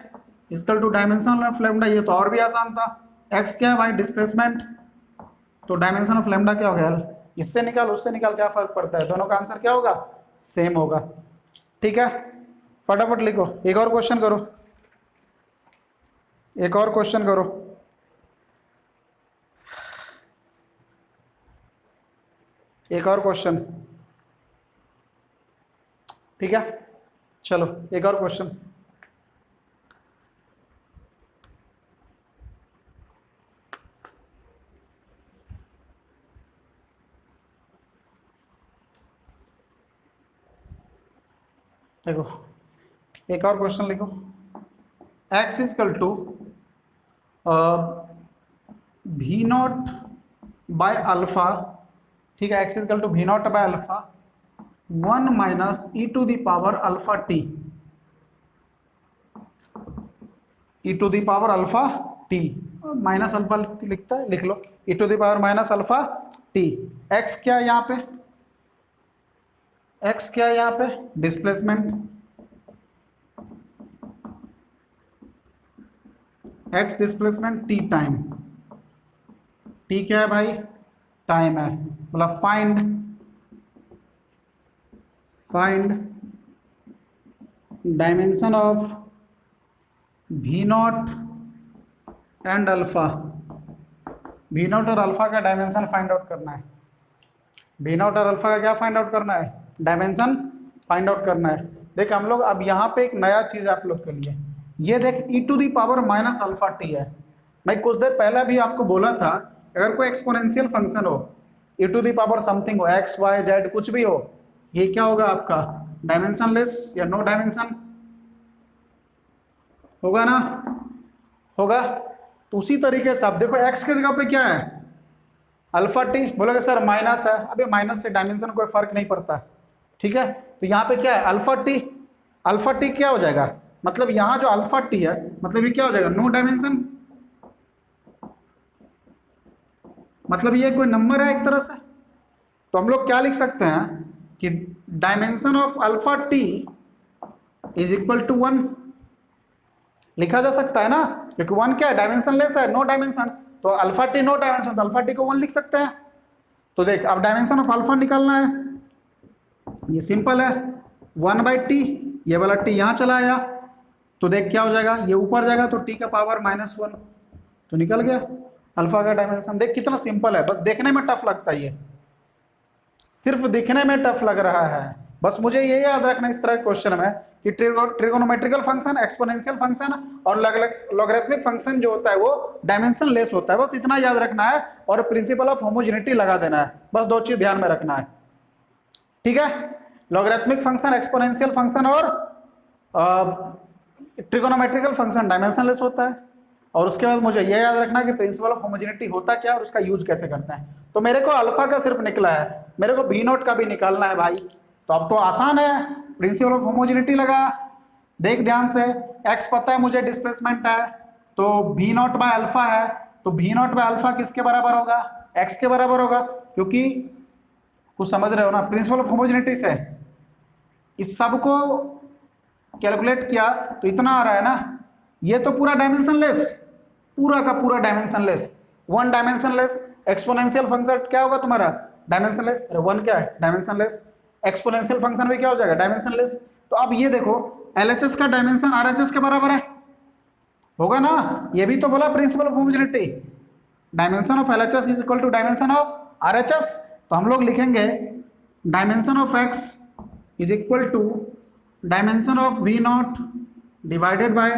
is equal to dimension of lambda, ये तो और भी आसान था, x क्या है भाई डिस्प्लेसमेंट, तो डायमेंशन ऑफ लैम्डा क्या हो गया L, इससे निकाल उससे निकाल क्या फर्क पड़ता है, दोनों का आंसर क्या होगा सेम होगा, ठीक है। फटाफट लिखो, एक और क्वेश्चन करो, एक और क्वेश्चन करो, एक और क्वेश्चन, ठीक है चलो एक और क्वेश्चन। देखो एक और क्वेश्चन लिखो, x is equal to B naught by alpha, ठीक है, x is equal to B naught by alpha 1 minus E to the power alpha T, E to the power alpha T, minus alpha लिखता है, लिख लो E to the power minus alpha T. x क्या है यहाँ पे, x क्या है यहाँ पे, displacement, x displacement, t time, t क्या है भाई, टाइम है, मतलब फाइंड डायमेंशन ऑफ भी नॉट एंड अल्फा, भी नॉट और अल्फा का डायमेंशन फाइंड आउट करना है, भी नॉट और अल्फा का क्या फाइंड आउट करना है, डायमेंशन फाइंड आउट करना है। देख हम लोग अब यहाँ पे एक नया चीज आप लोग के लिए, ये देख E to the power minus alpha T है, मैं कुछ देर पहले भी आपको बोला था अगर कोई एक्सपोनेंशियल फंक्शन हो, ई टू दी पावर समथिंग हो, एक्स वाई जेड कुछ भी हो, ये क्या होगा आपका, डायमेंशनलेस या नो डायमेंशन होगा ना, होगा। तो उसी तरीके से आप देखो एक्स की जगह पे क्या है, अल्फा टी, बोलोगे सर माइनस है, अबे माइनस से डायमेंशन कोई फर्क नहीं पड़ता, ठीक है। तो यहाँ पे क्या है, अल्फा टी, अल्फा टी क्या हो जाएगा, मतलब यहाँ जो अल्फा टी है मतलब ये क्या हो जाएगा, नो डायमेंशन, मतलब ये कोई नंबर है एक तरह से। तो हम लोग क्या लिख सकते हैं कि dimension of alpha t is equal to 1, लिखा जा सकता है ना, क्योंकि 1 क्या है, डायमेंशन लेस है, नो डायमेंशन, तो अल्फा टी नो डायमेंशन, तो अल्फा टी को 1 लिख सकते हैं। तो देख अब डायमेंशन ऑफ अल्फा निकालना है, ये सिंपल है, 1/t, ये वाला t यहाँ चला आया, तो देख क्या हो जाएगा, ये ऊपर जाएगा तो t का पावर -1, तो निकल गया अल्फा का डायमेंशन। देख कितना सिंपल है, बस देखने में टफ लगता है, ये सिर्फ दिखने में टफ लग रहा है, बस मुझे ये याद रखना इस तरह के क्वेश्चन में कि ट्रिगोनोमेट्रिकल फंक्शन, एक्सपोनेंशियल फंक्शन और लॉगरिथमिक फंक्शन जो होता है वो डायमेंशन लेस होता है, बस इतना याद रखना है, और प्रिंसिपल ऑफ होमोजेनिटी लगा देना है, बस 2 चीज ध्यान में रखना है, ठीक है। लॉगरिथमिक फंक्शन, एक्सपोनेंशियल फंक्शन और ट्रिगोनोमेट्रिकल फंक्शन डायमेंशन लेस होता है, और उसके बाद मुझे यह याद रखना कि प्रिंसिपल ऑफ होमोजेनिटी होता क्या और उसका यूज कैसे करते हैं। तो मेरे को अल्फा का सिर्फ निकला है, मेरे को भी नॉट का भी निकालना है भाई, तो अब तो आसान है, प्रिंसिपल ऑफ होमोजेनिटी लगा, देख ध्यान से, एक्स पता है मुझे डिस्प्लेसमेंट है, तो भी नॉट बाय अल्फा है, तो भी नॉट बाय अल्फा किसके बराबर होगा, एक्स के बराबर होगा, क्योंकि कुछ समझ रहे हो ना, प्रिंसिपल ऑफ होमोजेनिटी से इस सब को कैलकुलेट किया तो इतना आ रहा है ना, ये तो पूरा डायमेंशन लेस, पूरा का पूरा dimension less, 1 dimension less, exponential function क्या होगा तुम्हारा, डायमेंशन लेस, अरे 1 क्या है, डायमेंशन लेस, एक्सपोनेंशियल फंक्शन भी क्या हो जाएगा, डायमेंशन लेस। तो अब ये देखो एलएचएस का डायमेंशन आरएचएस के बराबर है, होगा ना, ये भी तो बोला principle of homogeneity, dimension of LHS is equal to dimension of RHS, तो हम लोग लिखेंगे dimension of x is equal to dimension of V naught divided by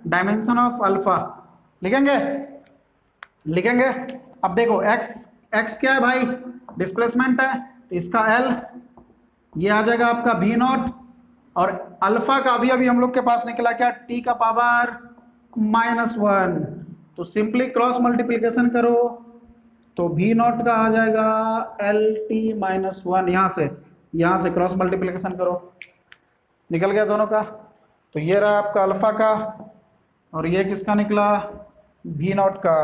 dimension of alpha, लिखेंगे, लिखेंगे। अब देखो x क्या है भाई, डिस्प्लेसमेंट है, तो इसका l ये आ जाएगा आपका भी नॉट, और अल्फा का अभी हम लोग के पास निकला क्या, t का पावर -1, तो सिंपली क्रॉस मल्टीप्लीकेशन करो तो भी नॉट का आ जाएगा LT-1, यहाँ से क्रॉस मल्टीप्लीकेशन करो, निकल गया दोनों का, तो ये रहा आपका अल्फा का, और ये किसका निकला, भी नॉट का,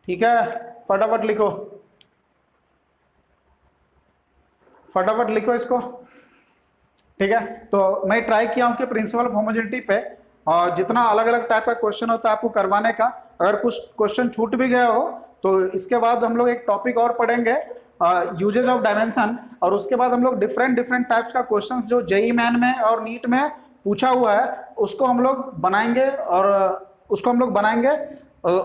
ठीक है। फटाफट लिखो, फटाफट लिखो इसको, ठीक है। तो मैं ट्राई किया हूं कि प्रिंसिपल ऑफ होमोजेनिटी पे और जितना अलग अलग टाइप का क्वेश्चन होता है आपको करवाने का, अगर कुछ क्वेश्चन छूट भी गया हो तो इसके बाद हम लोग एक टॉपिक और पढ़ेंगे, यूजेज ऑफ डायमेंशन, और उसके बाद हम लोग डिफरेंट टाइप्स का क्वेश्चंस जो जेईई मेन में और नीट में पूछा हुआ है उसको हम लोग बनाएंगे, और उसको हम लोग बनाएंगे,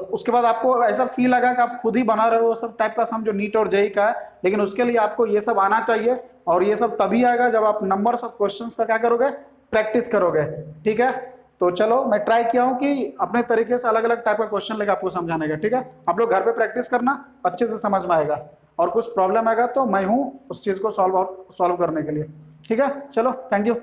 उसके बाद आपको ऐसा फील लगा कि आप खुद ही बना रहे हो सब टाइप का सम जो नीट और जेईई का है, लेकिन उसके लिए आपको ये सब आना चाहिए, और ये सब तभी आएगा जब आप नंबर्स ऑफ क्वेश्चंस का क्या करोगे, प्रैक्टिस करोगे, ठीक है। तो चलो मैं ट्राई किया हूँ कि अपने तरीके से अलग अलग टाइप का क्वेश्चन लेकर आपको समझाने का, ठीक है। आप लोग घर पे प्रैक्टिस करना, अच्छे से समझ में आएगा, और कुछ प्रॉब्लम आएगा तो मैं हूँ उस चीज़ को सॉल्व करने के लिए, ठीक है। चलो थैंक यू।